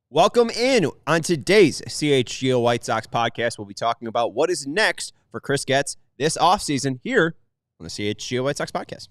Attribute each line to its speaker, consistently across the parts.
Speaker 1: Welcome in on today's CHGO White Sox podcast. We'll be talking about what is next for Chris Getz this offseason here on the CHGO White Sox podcast.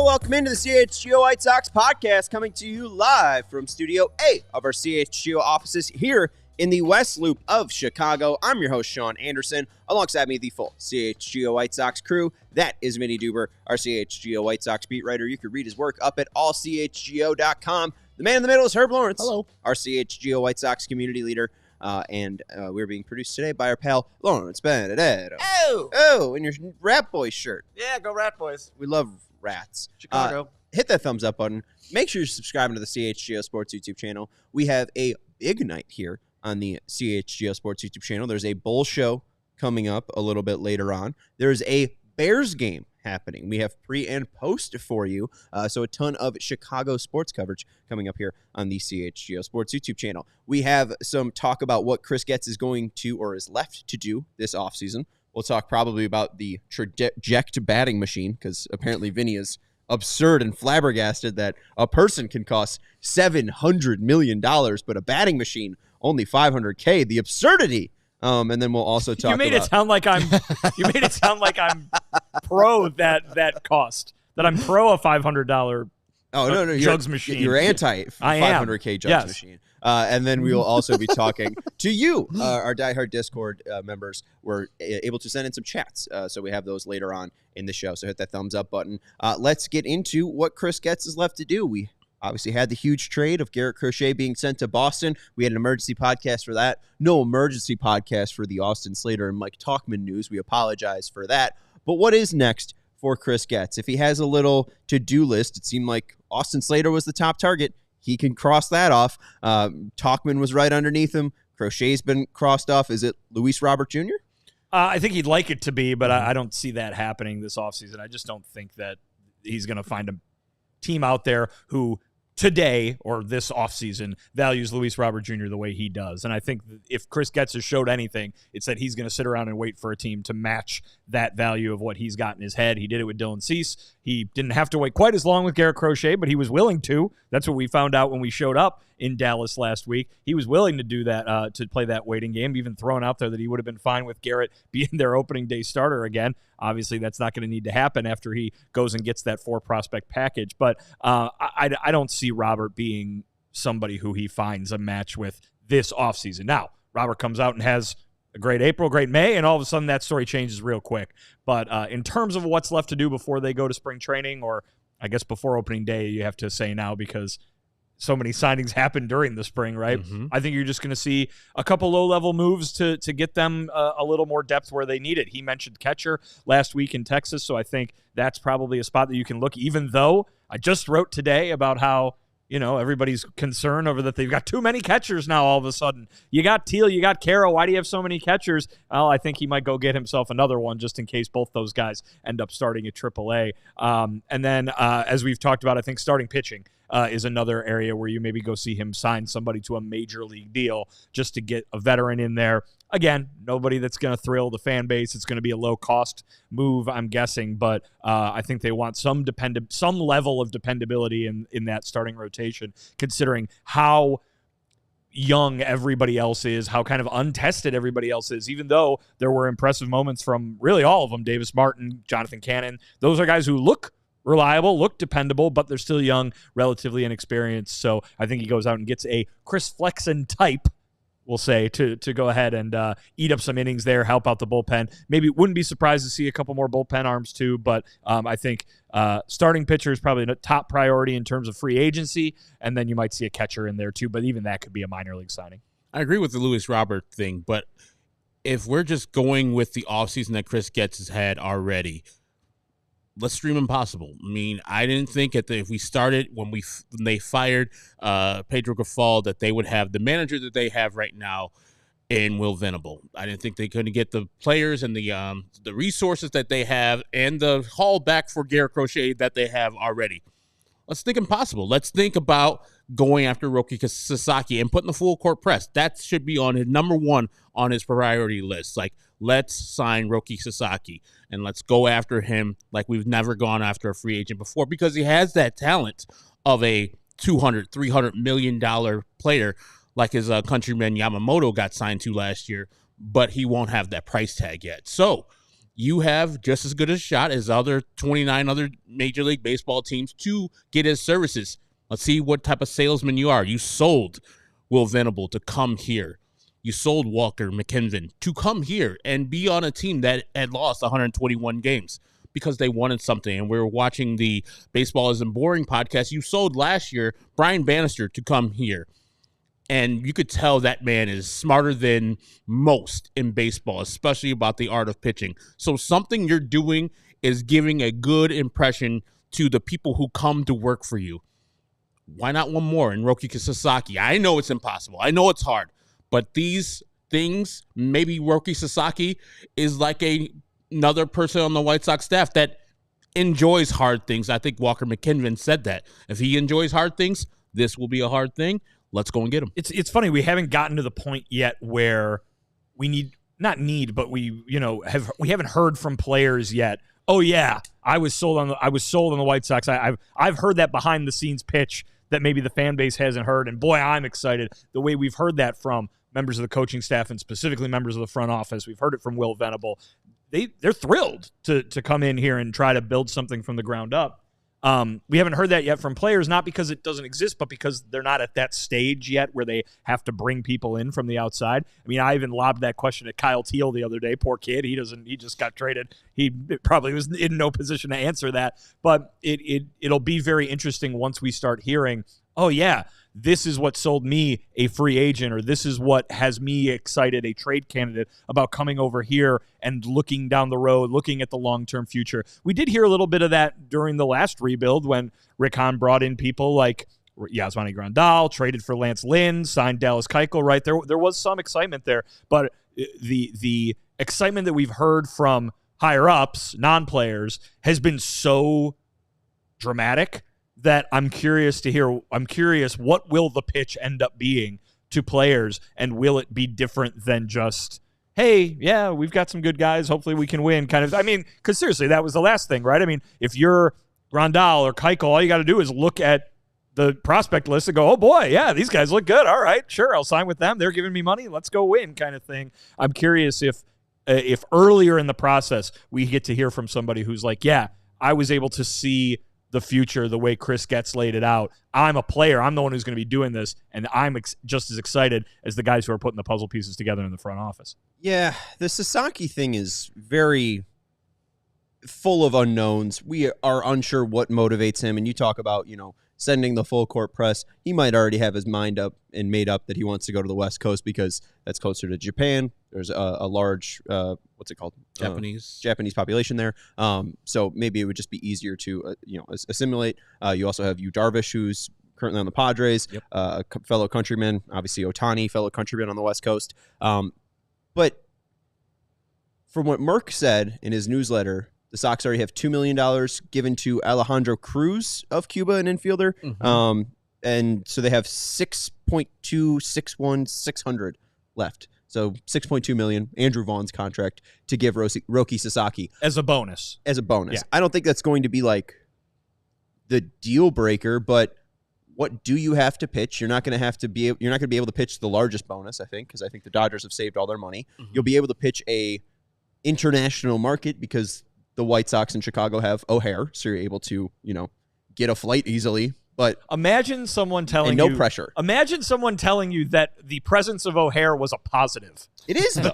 Speaker 1: Welcome into the CHGO White Sox podcast, coming to you live from Studio A of our CHGO offices here in the West Loop of Chicago. I'm your host, Sean Anderson. Alongside me, the full CHGO White Sox crew. That is Vinnie Duber, our CHGO White Sox beat writer. You can read his work up at allchgo.com. The man in the middle is Herb Lawrence.
Speaker 2: Hello.
Speaker 1: Our CHGO White Sox community leader. And we're being produced today by our pal, Lawrence Benedetto. Oh, in your Rat Boys shirt.
Speaker 2: Yeah, go Rat Boys.
Speaker 1: We love rats.
Speaker 2: Chicago.
Speaker 1: Hit that thumbs up button. Make sure you're subscribing to the CHGO Sports YouTube channel. We have a big night here on the CHGO Sports YouTube channel. There's a bowl show coming up a little bit later on. There's a Bears game happening. We have pre and post for you. So a ton of Chicago sports coverage coming up here on the CHGO Sports YouTube channel. We have some talk about what Chris Getz is going to or is left to do this offseason. We'll talk probably about the traject batting machine, because apparently Vinny is absurd and flabbergasted that a person can cost $700 million, but a batting machine only $500K. The absurdity. And then we'll also talk.
Speaker 3: You made it sound like I'm pro that cost. That I'm pro a $500.
Speaker 1: Oh no,
Speaker 3: jugs machine.
Speaker 1: You're anti $500K jugs machine. And then we will also be talking to you, our diehard Discord members. We're able to send in some chats, so we have those later on in the show. So hit that thumbs up button. Let's get into what Chris Getz is left to do. We obviously had the huge trade of Garrett Crochet being sent to Boston. We had an emergency podcast for that. No emergency podcast for the Austin Slater and Mike Tauchman news. We apologize for that. But what is next for Chris Getz? If he has a little to-do list, it seemed like Austin Slater was the top target. He can cross that off. Tauchman was right underneath him. Crochet's been crossed off. Is it Luis Robert Jr.?
Speaker 3: I think he'd like it to be, but I don't see that happening this offseason. I just don't think that he's going to find a team out there who today or this offseason values Luis Robert Jr. the way he does. And I think if Chris Getz has showed anything, it's that he's going to sit around and wait for a team to match that value of what he's got in his head. He did it with Dylan Cease. He didn't have to wait quite as long with Garrett Crochet, but he was willing to. That's what we found out when we showed up in Dallas last week. He was willing to do that, to play that waiting game, even throwing out there that he would have been fine with Garrett being their opening day starter again. Obviously, that's not going to need to happen after he goes and gets that 4-prospect package. But I don't see Robert being somebody who he finds a match with this offseason. Now, Robert comes out and has a great April, great May, and all of a sudden that story changes real quick. But in terms of what's left to do before they go to spring training, or I guess before opening day, you have to say now because so many signings happen during the spring, right? Mm-hmm. I think you're just going to see a couple low-level moves to get them a little more depth where they need it. He mentioned catcher last week in Texas, so I think that's probably a spot that you can look, even though I just wrote today about how, you know, everybody's concerned over that they've got too many catchers now all of a sudden. You got Teel, you got Quero. Why do you have so many catchers? Well, I think he might go get himself another one just in case both those guys end up starting at AAA. And then, as we've talked about, I think starting pitching is another area where you maybe go see him sign somebody to a major league deal just to get a veteran in there. Again, nobody that's going to thrill the fan base. It's going to be a low-cost move, I'm guessing, but I think they want some level of dependability in that starting rotation, considering how young everybody else is, how kind of untested everybody else is, even though there were impressive moments from really all of them, Davis Martin, Jonathan Cannon. Those are guys who look reliable, look dependable, but they're still young, relatively inexperienced. So I think he goes out and gets a Chris Flexen type, we'll say, to go ahead and eat up some innings there, help out the bullpen. Maybe wouldn't be surprised to see a couple more bullpen arms too, but I think starting pitcher is probably the top priority in terms of free agency, and then you might see a catcher in there too, but even that could be a minor league signing.
Speaker 2: I agree with the Luis Robert thing, but if we're just going with the offseason that Chris Getz has had already, let's dream impossible. I mean, I didn't think if we started when they fired Pedro Grifol that they would have the manager that they have right now in Will Venable. I didn't think they couldn't get the players and the resources that they have and the haul back for Garrett Crochet that they have already. Let's think impossible. Let's think about going after Roki Sasaki and putting the full court press. That should be on his number one on his priority list. Like, let's sign Roki Sasaki and let's go after him like we've never gone after a free agent before, because he has that talent of a $200, $300 million player like his countryman Yamamoto got signed to last year, but he won't have that price tag yet. So you have just as good a shot as 29 other Major League Baseball teams to get his services. Let's see what type of salesman you are. You sold Will Venable to come here. You sold Walker McKinnon to come here and be on a team that had lost 121 games because they wanted something. And we were watching the Baseball Isn't Boring podcast. You sold last year Brian Bannister to come here. And you could tell that man is smarter than most in baseball, especially about the art of pitching. So something you're doing is giving a good impression to the people who come to work for you. Why not one more in Roki Sasaki? I know it's impossible. I know it's hard. But these things, maybe Roki Sasaki is like another person on the White Sox staff that enjoys hard things. I think Walker McKinnon said that. If he enjoys hard things, this will be a hard thing. Let's go and get him.
Speaker 3: It's funny, we haven't gotten to the point yet where we haven't heard from players yet. Oh yeah, I was sold on the White Sox. I've heard that behind the scenes pitch that maybe the fan base hasn't heard, and boy, I'm excited. The way we've heard that from members of the coaching staff and specifically members of the front office, we've heard it from Will Venable. They're thrilled to come in here and try to build something from the ground up. We haven't heard that yet from players, not because it doesn't exist, but because they're not at that stage yet where they have to bring people in from the outside. I mean, I even lobbed that question at Kyle Teel the other day. Poor kid. He just got traded. He probably was in no position to answer that, but it'll be very interesting once we start hearing, oh yeah, this is what sold me a free agent, or this is what has me excited, a trade candidate, about coming over here and looking down the road, looking at the long-term future. We did hear a little bit of that during the last rebuild when Rick Hahn brought in people like Yasmani Grandal, traded for Lance Lynn, signed Dallas Keuchel, right? There was some excitement there, but the excitement that we've heard from higher-ups, non-players, has been so dramatic that I'm curious what will the pitch end up being to players, and will it be different than just, hey, yeah, we've got some good guys, hopefully we can win, kind of. I mean, because seriously, that was the last thing, right? I mean, if you're Grandal or Keuchel, all you got to do is look at the prospect list and go, oh boy, yeah, these guys look good. All right, sure, I'll sign with them. They're giving me money. Let's go win, kind of thing. I'm curious if earlier in the process we get to hear from somebody who's like, yeah, I was able to see the future the way Chris Getz laid it out. I'm a player. I'm the one who's going to be doing this, and I'm just as excited as the guys who are putting the puzzle pieces together in the front office.
Speaker 1: Yeah, the Sasaki thing is very full of unknowns. We are unsure what motivates him, and you talk about, sending the full court press. He might already have his mind up and made up that he wants to go to the West Coast because that's closer to Japan. There's a large, what's it called? Japanese population there. So maybe it would just be easier to, assimilate. You also have Yu Darvish, who's currently on the Padres, yep. A fellow countryman, obviously Ohtani, fellow countryman on the West Coast. But from what Merck said in his newsletter, the Sox already have $2 million given to Alejandro Cruz of Cuba, an infielder. Mm-hmm. And so they have $6.261600 left. So $6.2 million, Andrew Vaughn's contract, to give Roki Sasaki.
Speaker 3: As a bonus.
Speaker 1: Yeah.
Speaker 3: I
Speaker 1: don't think that's going to be like the deal breaker, but what do you have to pitch? You're not going to be able to pitch the largest bonus, I think, because I think the Dodgers have saved all their money. Mm-hmm. You'll be able to pitch a international market because the White Sox in Chicago have O'Hare, so you're able to, get a flight easily. But
Speaker 3: imagine someone telling
Speaker 1: you, no pressure.
Speaker 3: Imagine someone telling you that the presence of O'Hare was a positive.
Speaker 1: It is though.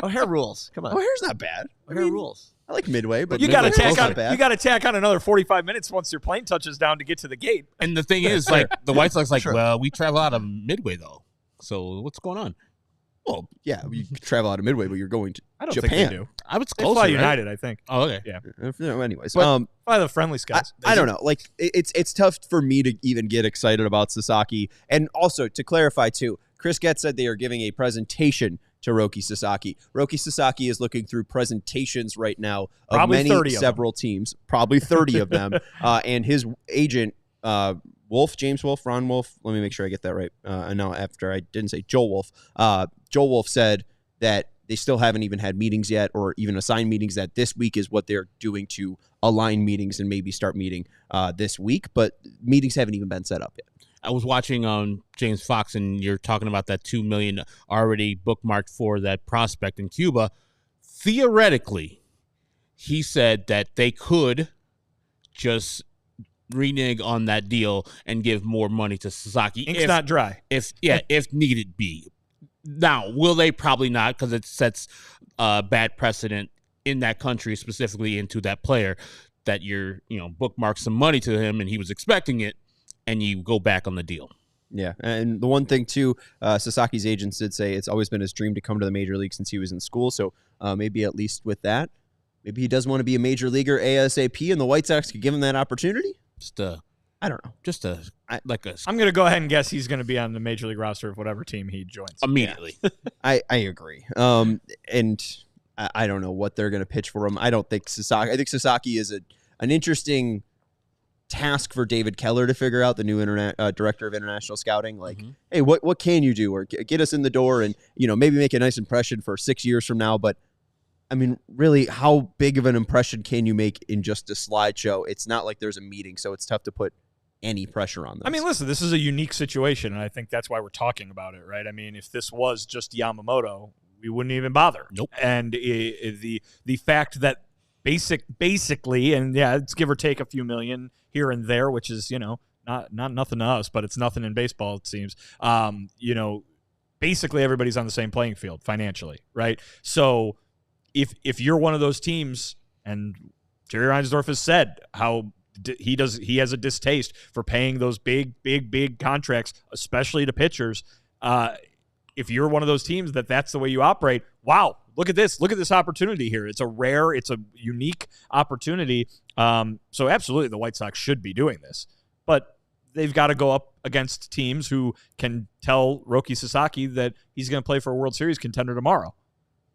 Speaker 4: O'Hare rules. Come on,
Speaker 1: O'Hare's not bad.
Speaker 4: O'Hare rules.
Speaker 1: I like Midway, but
Speaker 3: you got to tack on. You got to tack on another 45 minutes once your plane touches down to get to the gate.
Speaker 2: And the thing is, the White Sox, well, we travel out of Midway though. So what's going on?
Speaker 1: Well, yeah, you could travel out of Midway, but you're going to
Speaker 3: I don't
Speaker 1: Japan.
Speaker 3: think they do.
Speaker 2: I was
Speaker 3: They
Speaker 2: closer,
Speaker 3: fly
Speaker 2: right?
Speaker 3: United, I think.
Speaker 2: Oh, okay.
Speaker 3: Yeah.
Speaker 1: Anyways,
Speaker 3: But fly the friendly skies.
Speaker 1: I don't know. Like it's tough for me to even get excited about Sasaki. And also to clarify too, Chris Getz said they are giving a presentation to Roki Sasaki. Roki Sasaki is looking through presentations right now of
Speaker 3: Probably
Speaker 1: many
Speaker 3: 30 of
Speaker 1: several teams, probably 30 of them. And his agent, James Wolf, Ron Wolf. Let me make sure I get that right. And now after I didn't say Joel Wolf. Joel Wolf said that they still haven't even had meetings yet or even assigned meetings, that this week is what they're doing to align meetings and maybe start meeting this week. But meetings haven't even been set up yet.
Speaker 2: I was watching James Fox, and you're talking about that $2 million already bookmarked for that prospect in Cuba. Theoretically, he said that they could just renege on that deal and give more money to Sasaki.
Speaker 3: Ink's not dry.
Speaker 2: If needed be. Now, will they? Probably not, because it sets bad precedent in that country, specifically into that player, that you're, bookmark some money to him and he was expecting it, and you go back on the deal.
Speaker 1: Yeah, and the one thing too, Sasaki's agents did say it's always been his dream to come to the major league since he was in school. So maybe at least with that, maybe he does want to be a major leaguer ASAP, and the White Sox could give him that opportunity. I don't know.
Speaker 3: I'm going to go ahead and guess he's going to be on the major league roster of whatever team he joins
Speaker 2: immediately.
Speaker 1: Yeah. I agree. And I don't know what they're going to pitch for him. I think Sasaki is an interesting task for David Keller to figure out, the new director of international scouting. Like, hey, what can you do, or get us in the door, and maybe make a nice impression for 6 years from now. But I mean, really, how big of an impression can you make in just a slideshow? It's not like there's a meeting, so it's tough to put any pressure on this.
Speaker 3: I mean, listen, this is a unique situation, and I think that's why we're talking about it, right? I mean, if this was just Yamamoto, we wouldn't even bother.
Speaker 2: Nope.
Speaker 3: And the fact that basically, and yeah, it's give or take a few million here and there, which is, not nothing to us, but it's nothing in baseball, it seems. Basically everybody's on the same playing field financially, right? So if you're one of those teams, and Jerry Reinsdorf has said how he has a distaste for paying those big contracts, especially to pitchers. If you're one of those teams that's the way you operate, wow, look at this opportunity here. It's a unique opportunity. So absolutely the White Sox should be doing this, but they've got to go up against teams who can tell Roki Sasaki that he's going to play for a World Series contender tomorrow.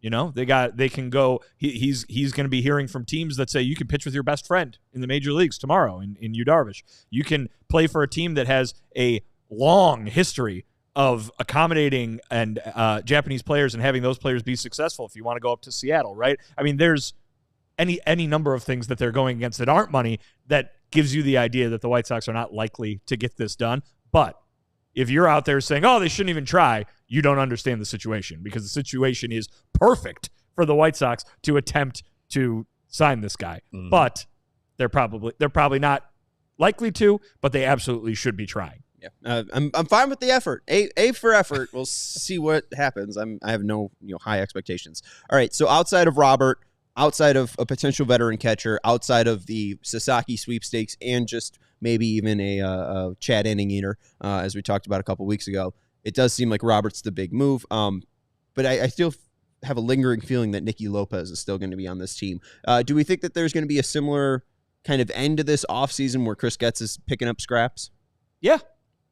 Speaker 3: They can go. He's going to be hearing from teams that say you can pitch with your best friend in the major leagues tomorrow in Yu Darvish. You can play for a team that has a long history of accommodating and Japanese players and having those players be successful. If you want to go up to Seattle, right? I mean, there's any number of things that they're going against that aren't money that gives you the idea that the White Sox are not likely to get this done. But if you're out there saying, oh, they shouldn't even try, you don't understand the situation, because the situation is perfect for the White Sox to attempt to sign this guy. But they're probably not likely to, but they absolutely should be trying.
Speaker 1: Yeah, I'm fine with the effort. A for effort. We'll see what happens. I have no high expectations. All right, so outside of Robert, outside of a potential veteran catcher, outside of the Sasaki sweepstakes, and just maybe even a Chad inning eater, as we talked about a couple weeks ago, it does seem like Robert's the big move. But I still have a lingering feeling that Nicky Lopez is still going to be on this team. Do we think that there's going to be a similar kind of end to this offseason where Chris Getz is picking up scraps?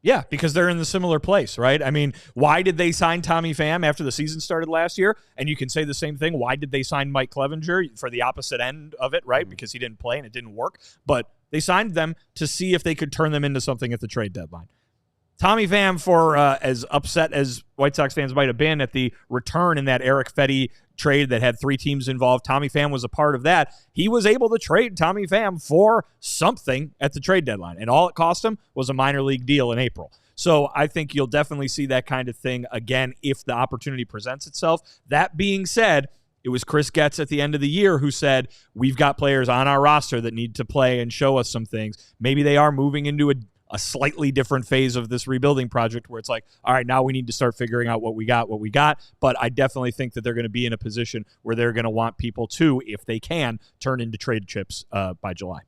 Speaker 3: Yeah, because they're in the similar place, right? I mean, why did they sign Tommy Pham after the season started last year? And you can say the same thing. Why did they sign Mike Clevenger for the opposite end of it, right? Because he didn't play and it didn't work. But they signed them to see if they could turn them into something at the trade deadline. Tommy Pham, for as upset as White Sox fans might have been at the return in that Eric Fetty trade that had 3 teams involved, Tommy Pham was a part of that. He was able to trade Tommy Pham for something at the trade deadline, and all it cost him was a minor league deal in April. So I think you'll definitely see that kind of thing again if the opportunity presents itself. That being said, it was Chris Getz at the end of the year who said, we've got players on our roster that need to play and show us some things. Maybe they are moving into a slightly different phase of this rebuilding project where it's like, all right, now we need to start figuring out what we got. But I definitely think that they're going to be in a position where they're going to want people to, if they can, turn into trade chips by July.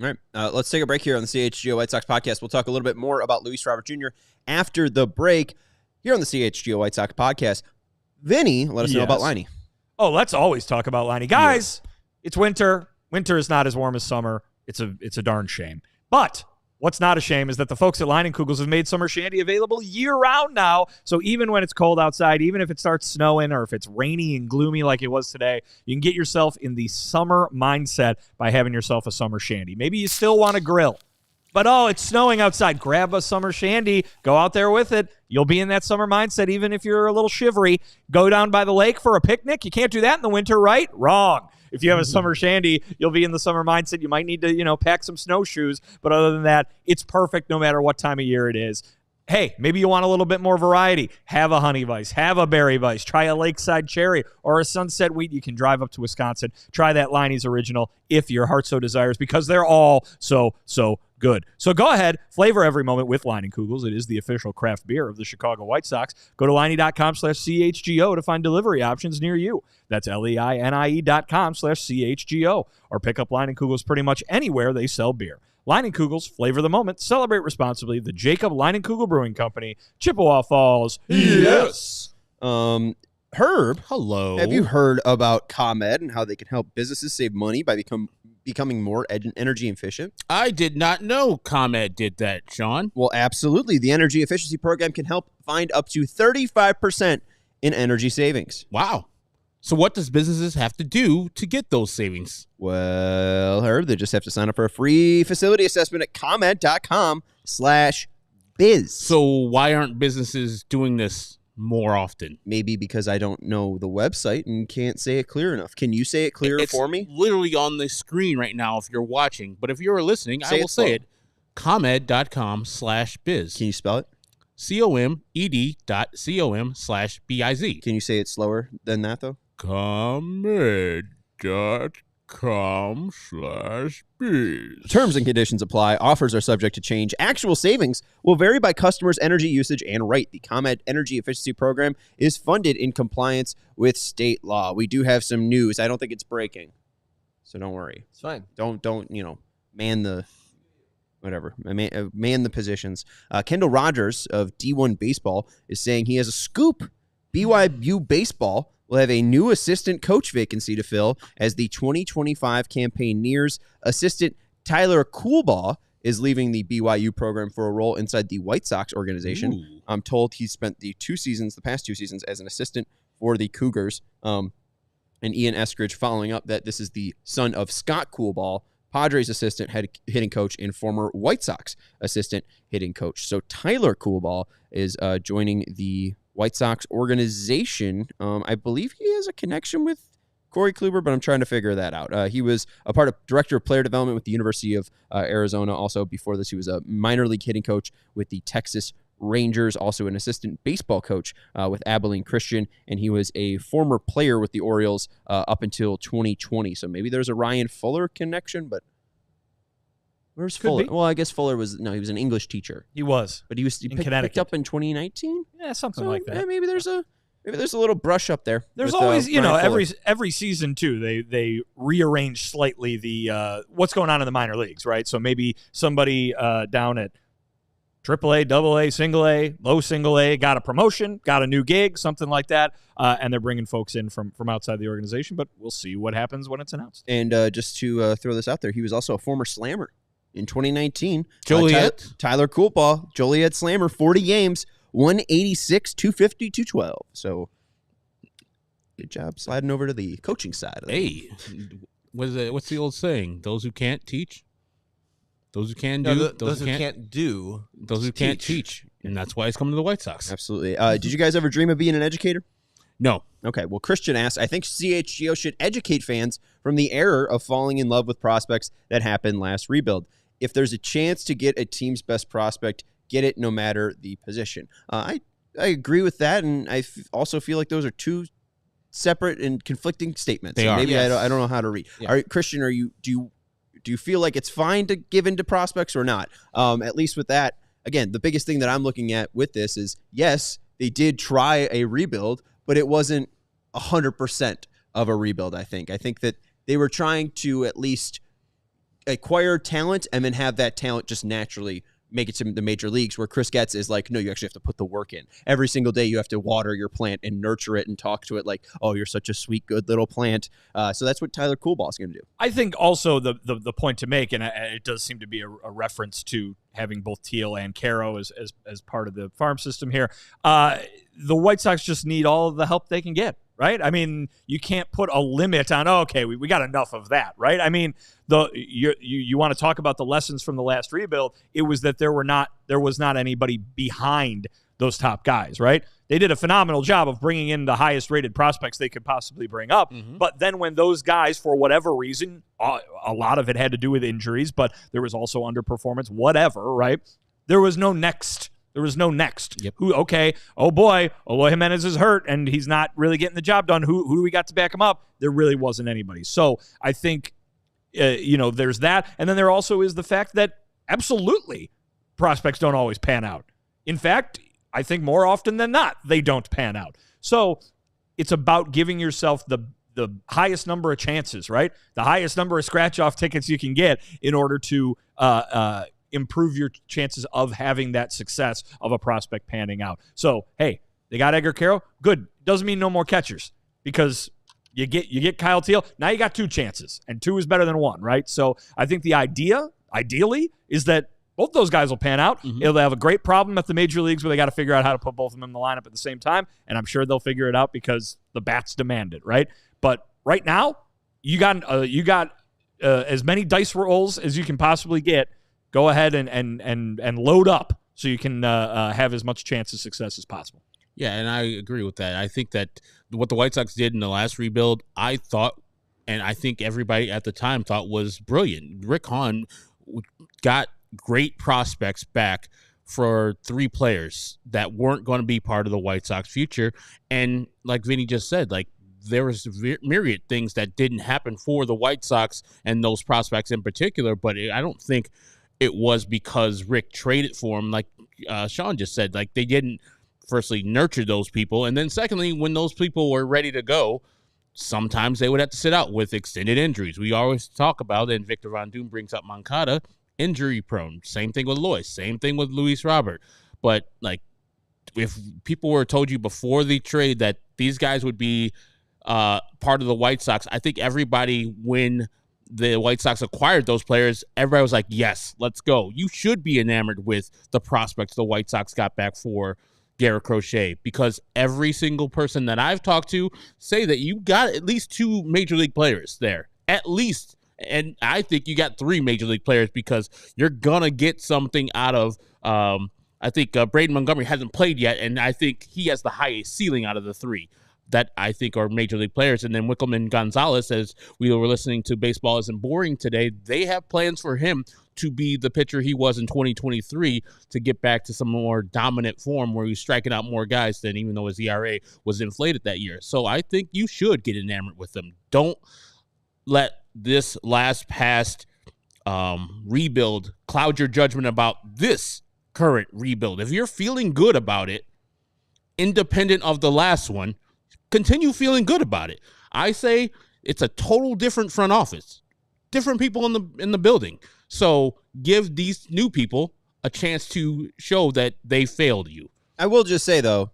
Speaker 1: All right, let's take a break here on the CHGO White Sox podcast. We'll talk a little bit more about Luis Robert Jr. after the break. here on the CHGO White Sox podcast. Vinny, let us know about Liney.
Speaker 3: Oh, let's always talk about Liney. Guys, It's winter. Winter is not as warm as summer. It's a darn shame. But what's not a shame is that the folks at Leinenkugels have made summer shandy available year-round now. So even when it's cold outside, even if it starts snowing or if it's rainy and gloomy like it was today, you can get yourself in the summer mindset by having yourself a summer shandy. Maybe you still want to grill, but it's snowing outside. Grab a summer shandy. Go out there with it. You'll be in that summer mindset even if you're a little shivery. Go down by the lake for a picnic. You can't do that in the winter, right? Wrong. If you have a summer shandy, you'll be in the summer mindset. You might need to, pack some snowshoes. But other than that, it's perfect no matter what time of year it is. Hey, maybe you want a little bit more variety. Have a honey vice. Have a berry vice. Try a lakeside cherry or a sunset wheat. You can drive up to Wisconsin. Try that Liney's Original if your heart so desires, because they're all so good. So go ahead, flavor every moment with Leinenkugels. It is the official craft beer of the Chicago White Sox. Go to Liney.com/CHGO to find delivery options near you. That's LEINIE.com/CHGO. Or pick up Leinenkugels pretty much anywhere they sell beer. Leinenkugels, flavor the moment, celebrate responsibly. The Jacob Leinenkugel Brewing Company, Chippewa Falls.
Speaker 1: Yes. Herb,
Speaker 2: hello.
Speaker 1: Have you heard about ComEd and how they can help businesses save money by becoming more energy efficient?
Speaker 2: I did not know ComEd did that, Sean.
Speaker 1: Well, absolutely. The energy efficiency program can help find up to 35% in energy savings.
Speaker 2: Wow. So what does businesses have to do to get those savings?
Speaker 1: Well, Herb, they just have to sign up for a free facility assessment at ComEd.com/biz.
Speaker 2: So why aren't businesses doing this more often?
Speaker 1: Maybe because I don't know the website and can't say it clear enough. Can you say it clearer for me?
Speaker 2: It's literally on the screen right now if you're watching. But if you're listening, I will say it. ComEd.com/biz.
Speaker 1: Can you spell it?
Speaker 2: ComEd.com/biz.
Speaker 1: Can you say it slower than that, though?
Speaker 2: ComEd.com/biz.
Speaker 1: Terms and conditions apply. Offers are subject to change. Actual savings will vary by customers' energy usage and rate. The ComEd Energy Efficiency Program is funded in compliance with state law. We do have some news. I don't think it's breaking, so don't worry.
Speaker 4: It's fine.
Speaker 1: Don't man the whatever. Man the positions. Kendall Rogers of D1 Baseball is saying he has a scoop. BYU Baseball will have a new assistant coach vacancy to fill as the 2025 campaign nears. Assistant Tyler Coolbaugh is leaving the BYU program for a role inside the White Sox organization.
Speaker 2: Ooh.
Speaker 1: I'm told he spent the past 2 seasons as an assistant for the Cougars. And Ian Eskridge following up that this is the son of Scott Coolbaugh, Padres assistant hitting coach and former White Sox assistant hitting coach. So Tyler Coolbaugh is joining the White Sox organization. I believe he has a connection with Corey Kluber, but I'm trying to figure that out. He was a part of director of player development with the University of Arizona. Also, before this, he was a minor league hitting coach with the Texas Rangers, also an assistant baseball coach with Abilene Christian, and he was a former player with the Orioles up until 2020. So maybe there's a Ryan Fuller connection, but where's Fuller? Well, I guess Fuller he was an English teacher.
Speaker 3: He was.
Speaker 1: But he picked up in 2019?
Speaker 3: Yeah, something like that.
Speaker 1: Yeah, maybe there's a little brush up there.
Speaker 3: There's
Speaker 1: with,
Speaker 3: always,
Speaker 1: Fuller.
Speaker 3: every season too, they rearrange slightly the what's going on in the minor leagues, right? So maybe somebody down at AAA, AA, single A, low single A got a promotion, got a new gig, something like that, and they're bringing folks in from outside the organization. But we'll see what happens when it's announced.
Speaker 1: And just to throw this out there, he was also a former slammer in 2019.
Speaker 2: Joliet.
Speaker 1: Tyler Coolbaugh, Joliet slammer, 40 games, 186, 250, 212. So good job sliding over to the coaching side.
Speaker 2: Hey, what's the old saying? Those who can't teach. Those who can do,
Speaker 4: those who can't do,
Speaker 2: those who can't teach, and that's why he's coming to the White Sox.
Speaker 1: Absolutely. Did you guys ever dream of being an educator?
Speaker 2: No.
Speaker 1: Okay. Well, Christian asked, I think CHGO should educate fans from the error of falling in love with prospects that happened last rebuild. If there's a chance to get a team's best prospect, get it no matter the position. I agree with that, and I also feel like those are two separate and conflicting statements.
Speaker 2: They are.
Speaker 1: Maybe
Speaker 2: yes.
Speaker 1: I don't know how to read.
Speaker 2: Yeah.
Speaker 1: All right, Christian, do you feel like it's fine to give in to prospects or not? At least with that, again, the biggest thing that I'm looking at with this is, yes, they did try a rebuild, but it wasn't 100% of a rebuild, I think. I think that they were trying to at least acquire talent and then have that talent just naturally make it to the major leagues, where Chris Getz is like, no, you actually have to put the work in. Every single day you have to water your plant and nurture it and talk to it like, oh, you're such a sweet, good little plant. So that's what Tyler Coolbaugh is going to do.
Speaker 3: I think also the point to make, and it does seem to be a reference to having both Teel and Quero as part of the farm system here, the White Sox just need all of the help they can get. Right? I mean, you can't put a limit on, okay, we got enough of that, right? I mean, you want to talk about the lessons from the last rebuild. It was that there was not anybody behind those top guys, right? They did a phenomenal job of bringing in the highest rated prospects they could possibly bring up. Mm-hmm. But then when those guys, for whatever reason, a lot of it had to do with injuries, but there was also underperformance, whatever, right? There was no next.
Speaker 2: Yep.
Speaker 3: Oh boy, Jimenez is hurt and he's not really getting the job done. Who do we got to back him up? There really wasn't anybody. So I think, there's that. And then there also is the fact that absolutely prospects don't always pan out. In fact, I think more often than not, they don't pan out. So it's about giving yourself the highest number of chances, right? The highest number of scratch-off tickets you can get in order to improve your chances of having that success of a prospect panning out. So, hey, they got Edgar Quero. Good. Doesn't mean no more catchers because you get Kyle Teel. Now you got 2 chances, and 2 is better than 1, right? So I think the ideally, is that both those guys will pan out. Mm-hmm. They'll have a great problem at the major leagues where they got to figure out how to put both of them in the lineup at the same time, and I'm sure they'll figure it out because the bats demand it, right? But right now, you got as many dice rolls as you can possibly get. Go ahead and load up so you can have as much chance of success as possible.
Speaker 2: Yeah, and I agree with that. I think that what the White Sox did in the last rebuild, I thought, and I think everybody at the time thought was brilliant. Rick Hahn got great prospects back for 3 players that weren't going to be part of the White Sox future. And like Vinny just said, like, there was myriad things that didn't happen for the White Sox and those prospects in particular, but I don't think it was because Rick traded for him, like Sean just said. Like, they didn't, firstly, nurture those people, and then secondly, when those people were ready to go, sometimes they would have to sit out with extended injuries. We always talk about, and Victor Von Doom brings up Moncada, injury-prone. Same thing with Lois. Same thing with Luis Robert. But, like, if people were told you before the trade that these guys would be part of the White Sox, I think everybody, when the White Sox acquired those players, everybody was like, yes, let's go. You should be enamored with the prospects the White Sox got back for Garrett Crochet, because every single person that I've talked to say that you got at least 2 major league players there, at least. And I think you got 3 major league players, because you're going to get something out of, I think Braden Montgomery hasn't played yet, and I think he has the highest ceiling out of the 3 that I think are major league players. And then Wickelman Gonzalez, as we were listening to Baseball Isn't Boring today, they have plans for him to be the pitcher he was in 2023 to get back to some more dominant form where he's striking out more guys than, even though his ERA was inflated that year. So I think you should get enamored with them. Don't let this past rebuild cloud your judgment about this current rebuild. If you're feeling good about it, independent of the last one, continue feeling good about it. I say it's a total different front office, different people in the building. So give these new people a chance to show that they failed you.
Speaker 1: I will just say, though,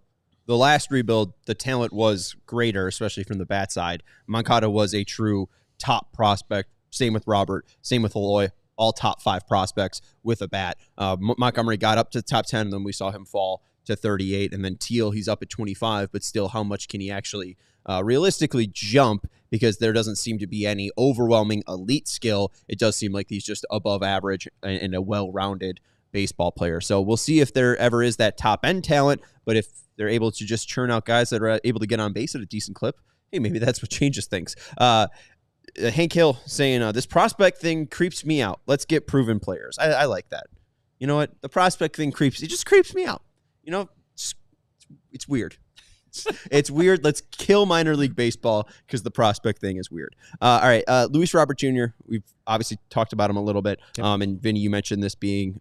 Speaker 1: the last rebuild, the talent was greater, especially from the bat side. Moncada was a true top prospect. Same with Robert. Same with Eloy. All top 5 prospects with a bat. Montgomery got up to the top 10, and then we saw him fall to 38. And then Teel, he's up at 25, but still, how much can he actually realistically jump? Because there doesn't seem to be any overwhelming elite skill. It does seem like he's just above average and a well-rounded baseball player. So we'll see if there ever is that top-end talent, but if they're able to just churn out guys that are able to get on base at a decent clip, hey, maybe that's what changes things. Hank Hill saying, this prospect thing creeps me out. Let's get proven players. I like that. You know what? The prospect thing just creeps me out. You know, it's weird. It's weird. Let's kill minor league baseball because the prospect thing is weird. All right. Luis Robert Jr., we've obviously talked about him a little bit. Yep. And Vinny, you mentioned this being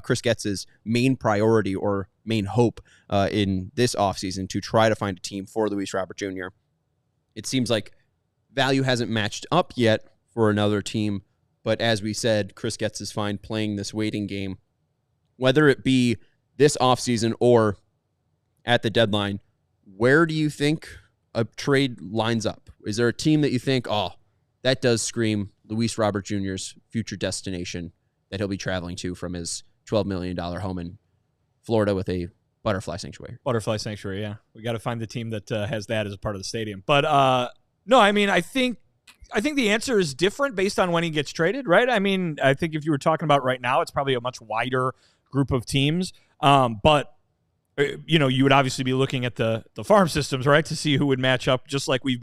Speaker 1: Chris Getz's main priority or main hope in this offseason to try to find a team for Luis Robert Jr. It seems like value hasn't matched up yet for another team. But as we said, Chris Getz is fine playing this waiting game. whether it be this offseason or at the deadline, where do you think a trade lines up? Is there a team that you think, oh, that does scream Luis Robert Jr.'s future destination that he'll be traveling to from his $12 million home in Florida with a butterfly sanctuary?
Speaker 3: Butterfly sanctuary, yeah. We got to find the team that has that as a part of the stadium. But no, I mean, I think the answer is different based on when he gets traded, right? I mean, I think if you were talking about right now, it's probably a much wider group of teams. But you would obviously be looking at the farm systems, right, to see who would match up, just like we had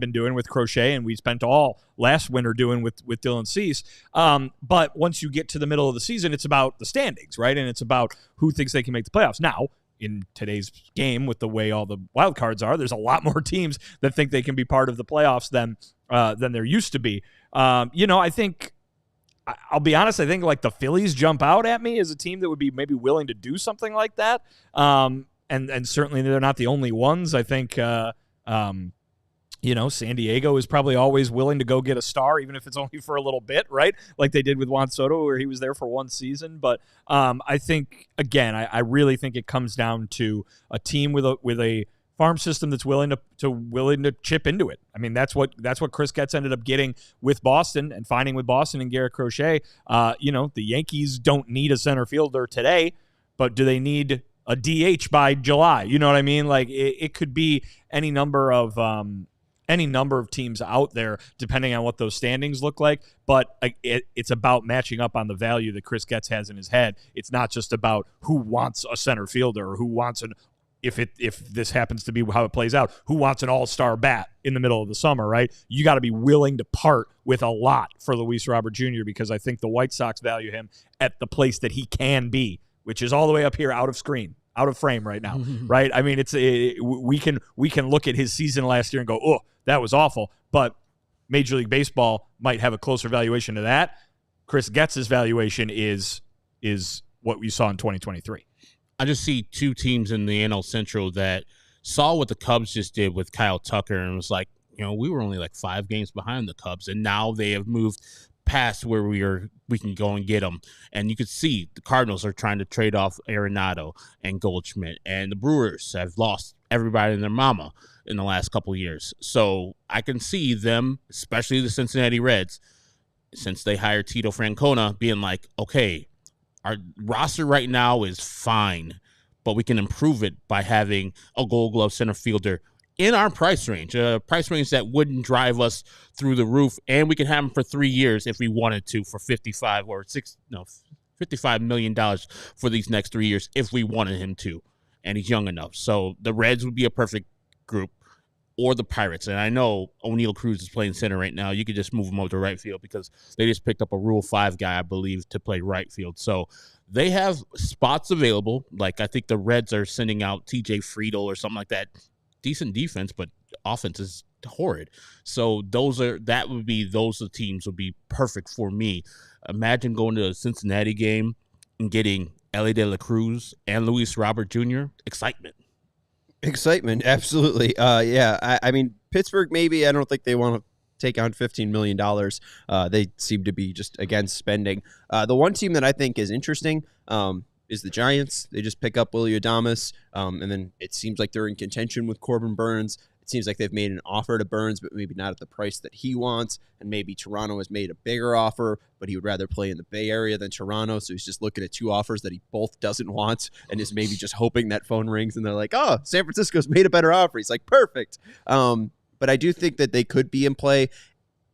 Speaker 3: been doing with Crochet, and we spent all last winter doing with Dylan Cease. But once you get to the middle of the season, it's about the standings, right, and it's about who thinks they can make the playoffs. Now, in today's game, with the way all the wild cards are, there's a lot more teams that think they can be part of the playoffs than there used to be. I think. I'll be honest, I think like the Phillies jump out at me as a team that would be maybe willing to do something like that. And certainly they're not the only ones. I think, San Diego is probably always willing to go get a star, even if it's only for a little bit, right? Like they did with Juan Soto, where he was there for one season. But I think, again, I really think it comes down to a team with a farm system that's willing to chip into it. I mean, that's what Chris Getz ended up getting with Boston and finding with Boston and Garrett Crochet. The Yankees don't need a center fielder today, but do they need a DH by July? You know what I mean? Like it could be any number of teams out there, depending on what those standings look like. But it's about matching up on the value that Chris Getz has in his head. It's not just about who wants a center fielder or who wants if this happens to be how it plays out, who wants an all-star bat in the middle of the summer, right? You got to be willing to part with a lot for Luis Robert Jr. because I think the White Sox value him at the place that he can be, which is all the way up here out of frame right now, right? I mean, we can look at his season last year and go, oh, that was awful, but Major League Baseball might have a closer valuation to that. Chris Getz's valuation is what we saw in 2023.
Speaker 2: I just see two teams in the NL Central that saw what the Cubs just did with Kyle Tucker and was like, we were only like 5 games behind the Cubs, and now they have moved past where we can go and get them. And you could see the Cardinals are trying to trade off Arenado and Goldschmidt, and the Brewers have lost everybody and their mama in the last couple of years. So I can see them, especially the Cincinnati Reds, since they hired Tito Francona, being like, okay, our roster right now is fine, but we can improve it by having a Gold Glove center fielder in our price range, a price range that wouldn't drive us through the roof, and we can have him for 3 years if we wanted to for $55 million for these next 3 years if we wanted him to, and he's young enough. So the Reds would be a perfect group, or the Pirates. And I know O'Neal Cruz is playing center right now. You could just move him over to right field because they just picked up a Rule 5 guy, I believe, to play right field. So they have spots available. Like I think the Reds are sending out TJ Friedel or something like that. Decent defense, but offense is horrid. So those teams would be perfect for me. Imagine going to a Cincinnati game and getting Elly De La Cruz and Luis Robert Jr. Excitement,
Speaker 1: absolutely. I mean, Pittsburgh, maybe. I don't think they want to take on $15 million. They seem to be just against spending. The one team that I think is interesting is the Giants. They just pick up Willy Adames, and then it seems like they're in contention with Corbin Burns. It seems like they've made an offer to Burns, but maybe not at the price that he wants, and maybe Toronto has made a bigger offer, but he would rather play in the Bay Area than Toronto, so he's just looking at 2 offers that he both doesn't want and is maybe just hoping that phone rings, and they're like, oh, San Francisco's made a better offer. He's like, perfect. But I do think that they could be in play,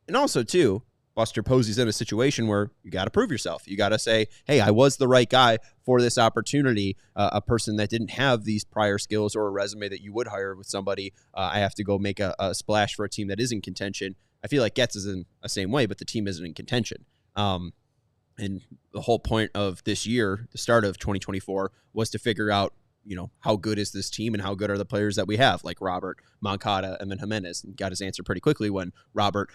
Speaker 1: and also, too, Buster Posey's in a situation where you got to prove yourself. You got to say, hey, I was the right guy for this opportunity. A person that didn't have these prior skills or a resume that you would hire with somebody. I have to go make a splash for a team that is in contention. I feel like Getz is in the same way, but the team isn't in contention. And the whole point of this year, the start of 2024, was to figure out, how good is this team and how good are the players that we have, like Robert, Moncada, and then Jimenez. And got his answer pretty quickly when Robert,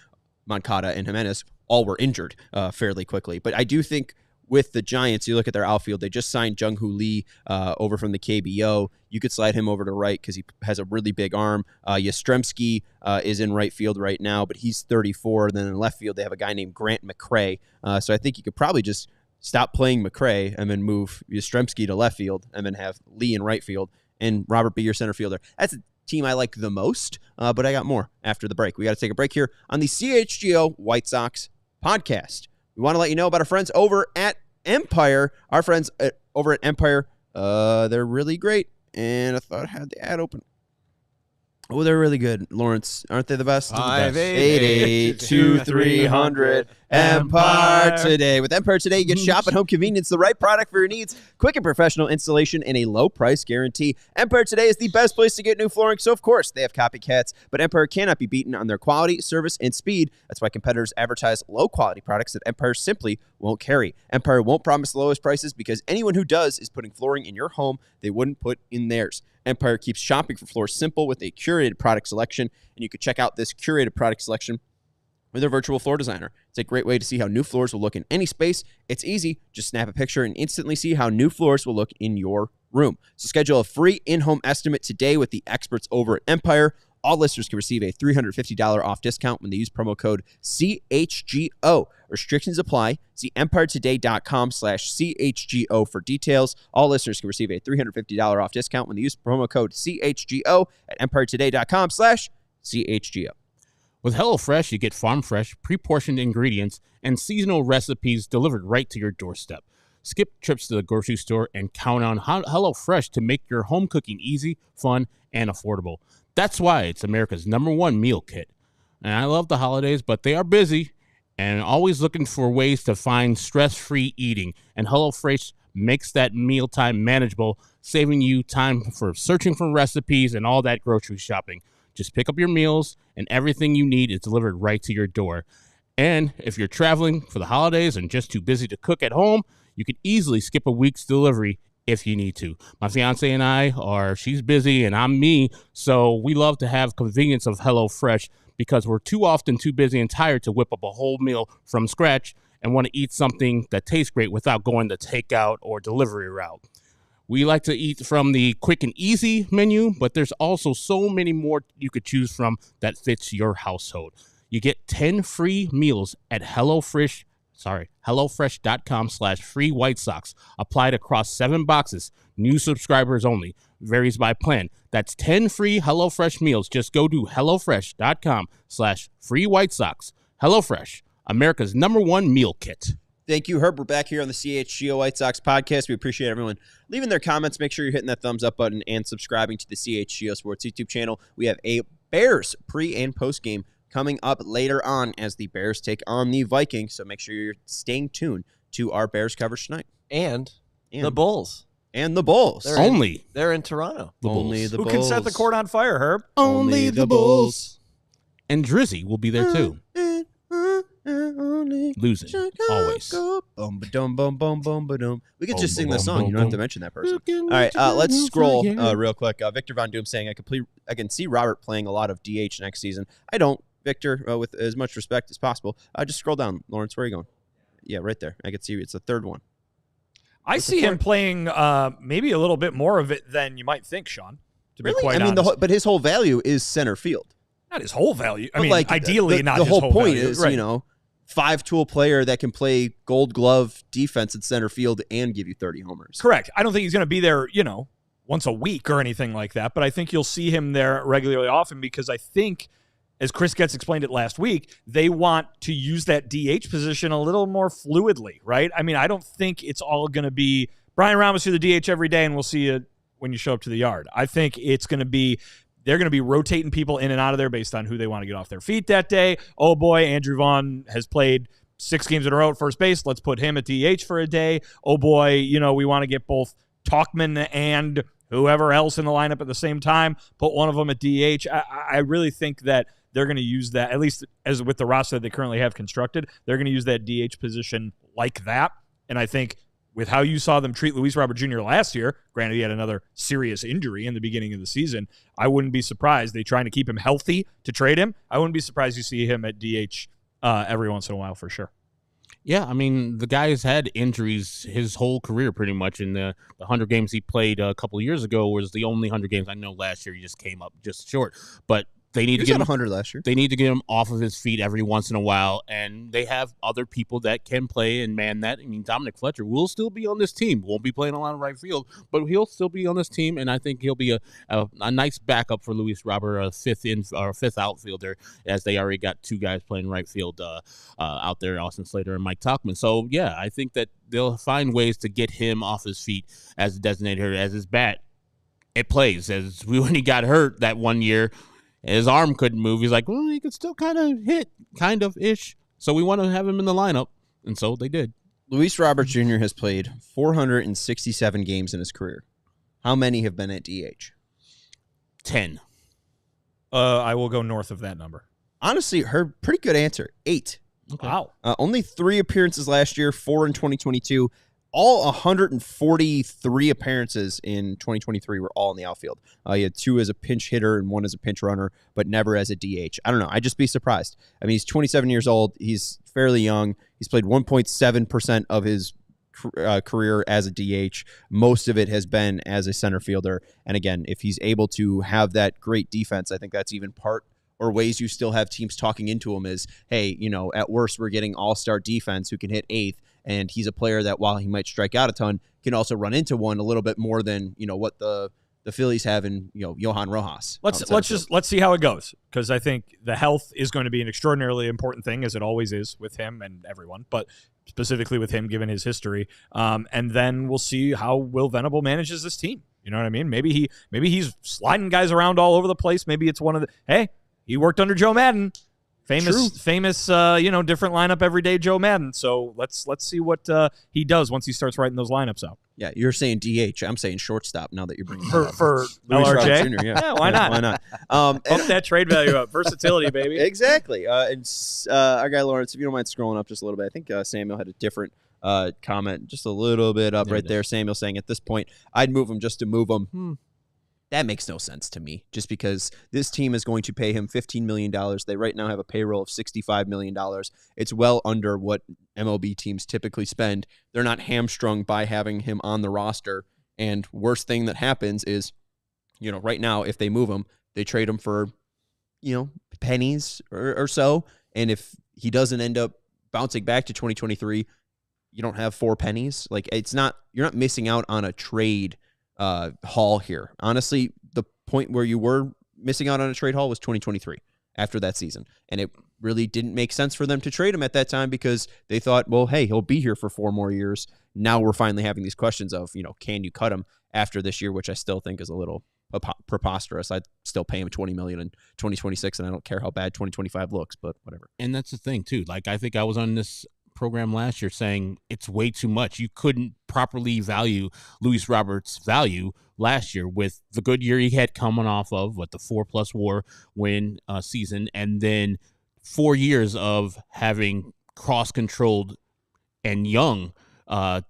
Speaker 1: Moncada, and Jimenez all were injured fairly quickly. But I do think with the Giants, you look at their outfield, they just signed Jung-Hoo Lee over from the KBO. You could slide him over to right because he has a really big arm. Yastrzemski is in right field right now, but he's 34. Then in left field, they have a guy named Grant McCray. So I think you could probably just stop playing McRae and then move Yastrzemski to left field and then have Lee in right field and Robert be your center fielder. That's a team I like the most, but I got more after the break. We got to take a break here on the CHGO White Sox podcast. We want to let you know about our friends over at Empire. Our friends over at Empire, they're really great, and I thought I had the ad open. Oh, they're really good. Lawrence, aren't they the best? 588-2300 Empire Today. With Empire Today, you get shop at home convenience, the right product for your needs, quick and professional installation, and a low price guarantee. Empire Today is the best place to get new flooring, so of course they have copycats, but Empire cannot be beaten on their quality, service, and speed. That's why competitors advertise low-quality products that Empire simply won't carry. Empire won't promise the lowest prices because anyone who does is putting flooring in your home they wouldn't put in theirs. Empire keeps shopping for floors simple with a curated product selection, and you can check out this curated product selection with their virtual floor designer. It's a great way to see how new floors will look in any space. It's easy. Just snap a picture and instantly see how new floors will look in your room. So schedule a free in-home estimate today with the experts over at Empire. All listeners can receive a $350 off discount when they use promo code CHGO. Restrictions apply. See empiretoday.com/CHGO for details. All listeners can receive a $350 off discount when they use promo code CHGO at empiretoday.com/CHGO.
Speaker 2: With HelloFresh, you get farm fresh, pre-portioned ingredients and seasonal recipes delivered right to your doorstep. Skip trips to the grocery store and count on HelloFresh to make your home cooking easy, fun, and affordable. That's why it's America's #1 meal kit. And I love the holidays, but they are busy and always looking for ways to find stress-free eating. And HelloFresh makes that mealtime manageable, saving you time for searching for recipes and all that grocery shopping. Just pick up your meals, and everything you need is delivered right to your door. And if you're traveling for the holidays and just too busy to cook at home, you could easily skip a week's delivery if you need to. My fiance and she's busy and I'm me, so we love to have convenience of HelloFresh because we're too often too busy and tired to whip up a whole meal from scratch and want to eat something that tastes great without going the takeout or delivery route. We like to eat from the quick and easy menu, but there's also so many more you could choose from that fits your household. You get 10 free meals at HelloFresh.com/free White Sox. Applied across 7 boxes. New subscribers only. Varies by plan. That's 10 free HelloFresh meals. Just go to HelloFresh.com/free White Sox. HelloFresh, America's #1 meal kit.
Speaker 1: Thank you, Herb. We're back here on the CHGO White Sox podcast. We appreciate everyone leaving their comments. Make sure you're hitting that thumbs up button and subscribing to the CHGO Sports YouTube channel. We have a Bears pre- and post-game coming up later on as the Bears take on the Vikings. So make sure you're staying tuned to our Bears coverage tonight.
Speaker 4: And the Bulls.
Speaker 1: And the Bulls.
Speaker 4: They're in Toronto.
Speaker 1: Only the
Speaker 3: Who
Speaker 1: Bulls.
Speaker 3: can set the court on fire, Herb?
Speaker 1: Only the Bulls.
Speaker 2: And Drizzy will be there too. Losing, always.
Speaker 1: We could just sing the song. You don't have to mention that person. All right, let's scroll real quick. Victor Von Doom saying, I can see Robert playing a lot of DH next season. I don't, Victor, with as much respect as possible. Just scroll down. Lawrence, where are you going? Yeah, right there. I can see it's the third one.
Speaker 3: I see him playing maybe a little bit more of it than you might think, Sean, to be quite honest.
Speaker 1: But his whole value is center field.
Speaker 3: Not his whole value. I
Speaker 1: But
Speaker 3: mean,
Speaker 1: like,
Speaker 3: ideally not
Speaker 1: the
Speaker 3: his
Speaker 1: whole
Speaker 3: whole
Speaker 1: point
Speaker 3: value.
Speaker 1: is,
Speaker 3: Right.
Speaker 1: 5-tool player that can play gold glove defense at center field and give you 30 homers.
Speaker 3: Correct. I don't think he's going to be there, once a week or anything like that, but I think you'll see him there regularly often because I think, as Chris Getz explained it last week, they want to use that DH position a little more fluidly, right? I mean, I don't think it's all going to be Brian Ramos to the DH every day and we'll see you when you show up to the yard. I think it's going to be they're going to be rotating people in and out of there based on who they want to get off their feet that day. Oh, boy, Andrew Vaughn has played 6 games in a row at first base. Let's put him at DH for a day. Oh, boy, we want to get both Tauchman and whoever else in the lineup at the same time. Put one of them at DH. I really think that they're going to use that, at least as with the roster that they currently have constructed, they're going to use that DH position like that. And I think with how you saw them treat Luis Robert Jr. last year, granted he had another serious injury in the beginning of the season, I wouldn't be surprised. They're trying to keep him healthy to trade him. I wouldn't be surprised you see him at DH every once in a while for sure.
Speaker 2: Yeah, I mean, the guy's had injuries his whole career pretty much. In the 100 games he played a couple of years ago was the only 100 games I know last year. He just came up just short. But They need to
Speaker 1: get
Speaker 2: get
Speaker 1: 100 last year.
Speaker 2: They need to get him off of his feet every once in a while, and they have other people that can play and man that. I mean, Dominic Fletcher will still be on this team. Won't be playing a lot of right field, but he'll still be on this team, and I think he'll be a nice backup for Luis Robert, a fifth outfielder, as they already got two guys playing right field out there, Austin Slater and Mike Tauchman. So yeah, I think that they'll find ways to get him off his feet as a designated hitter, as his bat. It plays. As when he got hurt that one year, his arm couldn't move. He's like, well, he could still kind of hit, kind-of-ish. So we want to have him in the lineup, and so they did.
Speaker 1: Luis Robert Jr. has played 467 games in his career. How many have been at DH?
Speaker 2: 10.
Speaker 3: I will go north of that number.
Speaker 1: Honestly, her pretty good answer. 8.
Speaker 2: Okay.
Speaker 3: Wow.
Speaker 1: Only 3 appearances last year, 4 in 2022. All 143 appearances in 2023 were all in the outfield. He had 2 as a pinch hitter and 1 as a pinch runner, but never as a DH. I don't know. I'd just be surprised. I mean, he's 27 years old. He's fairly young. He's played 1.7% of his career as a DH. Most of it has been as a center fielder. And again, if he's able to have that great defense, I think that's even part or ways you still have teams talking into him is, hey, you know, at worst, we're getting all-star defense who can hit 8th. And he's a player that, while he might strike out a ton, can also run into one a little bit more than, you know, what the Phillies have in, you know, Johan Rojas.
Speaker 3: Let's see how it goes, because I think the health is going to be an extraordinarily important thing, as it always is with him and everyone, but specifically with him given his history. And then we'll see how Will Venable manages this team. You know what I mean? Maybe he's sliding guys around all over the place. Maybe it's one of the, hey, he worked under Joe Madden. Famous, different lineup every day, Joe Madden. So let's see what he does once he starts writing those lineups out.
Speaker 1: Yeah, you're saying DH. I'm saying shortstop now that you're bringing
Speaker 3: for
Speaker 1: Luis Robert
Speaker 3: LRJ.
Speaker 1: Jr., yeah.
Speaker 3: Why not?
Speaker 1: Why not?
Speaker 3: Pump that trade value up. Versatility, baby.
Speaker 1: Exactly. Our guy Lawrence, if you don't mind scrolling up just a little bit, I think Samuel had a different comment, just a little bit up right there. Samuel saying at this point, I'd move him just to move him. That makes no sense to me, just because this team is going to pay him $15 million. They right now have a payroll of $65 million. It's well under what MLB teams typically spend. They're not hamstrung by having him on the roster. And worst thing that happens is, you know, right now, if they move him, they trade him for, you know, pennies or so. And if he doesn't end up bouncing back to 2023, you don't have 4 pennies. Like, you're not missing out on a trade haul here. Honestly, the point where you were missing out on a trade haul was 2023 after that season. And it really didn't make sense for them to trade him at that time, because they thought, well, hey, he'll be here for 4 more years. Now we're finally having these questions of, you know, can you cut him after this year, which I still think is a little preposterous. I'd still pay him $20 million in 2026, and I don't care how bad 2025 looks, but whatever.
Speaker 2: And that's the thing too. Like, I think I was on this program last year saying it's way too much. You couldn't properly value Luis Roberts' value last year with the good year he had coming off of the 4+ WAR win season, and then 4 years of having cross-controlled and young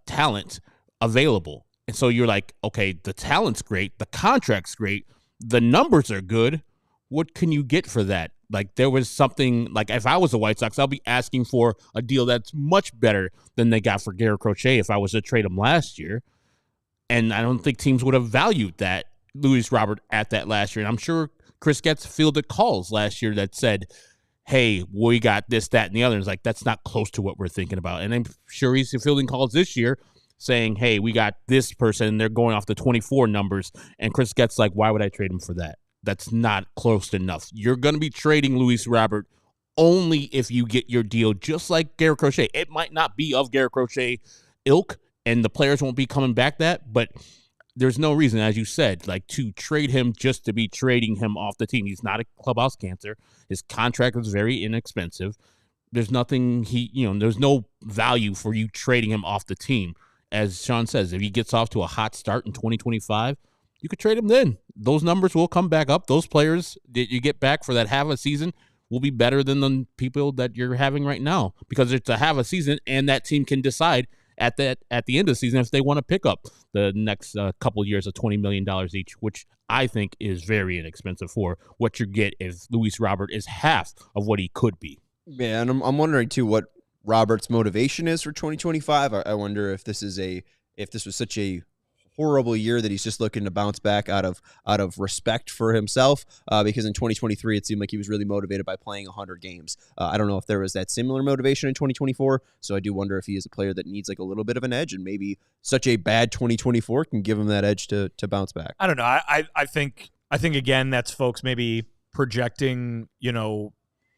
Speaker 2: talent available. And so you're like, okay, the talent's great, the contract's great, the numbers are good. What can you get for that? Like, there was something, like, if I was the White Sox, I'll be asking for a deal that's much better than they got for Garrett Crochet if I was to trade him last year. And I don't think teams would have valued that, Luis Robert, at that last year. And I'm sure Chris Getz fielded calls last year that said, hey, we got this, that, and the other. And it's like, that's not close to what we're thinking about. And I'm sure he's fielding calls this year saying, hey, we got this person. They're going off the 24 numbers. And Chris Getz like, why would I trade him for that? That's not close enough. You're going to be trading Luis Robert only if you get your deal, just like Garrett Crochet. It might not be of Garrett Crochet ilk, and the players won't be coming back that, but there's no reason, as you said, like, to trade him just to be trading him off the team. He's not a clubhouse cancer. His contract is very inexpensive. There's nothing there's no value for you trading him off the team. As Sean says, if he gets off to a hot start in 2025, you could trade him then. Those numbers will come back up. Those players that you get back for that half a season will be better than the people that you're having right now, because it's a half a season, and that team can decide at the end of the season if they want to pick up the next couple of years of $20 million each, which I think is very inexpensive for what you get if Luis Robert is half of what he could be.
Speaker 1: Yeah, and I'm wondering too what Robert's motivation is for 2025. I wonder if this was such a horrible year that he's just looking to bounce back out of respect for himself, because in 2023 it seemed like he was really motivated by playing 100 games. I don't know if there was that similar motivation in 2024, so I do wonder if he is a player that needs like a little bit of an edge, and maybe such a bad 2024 can give him that edge to bounce back.
Speaker 3: I don't know. I think again, that's folks maybe projecting,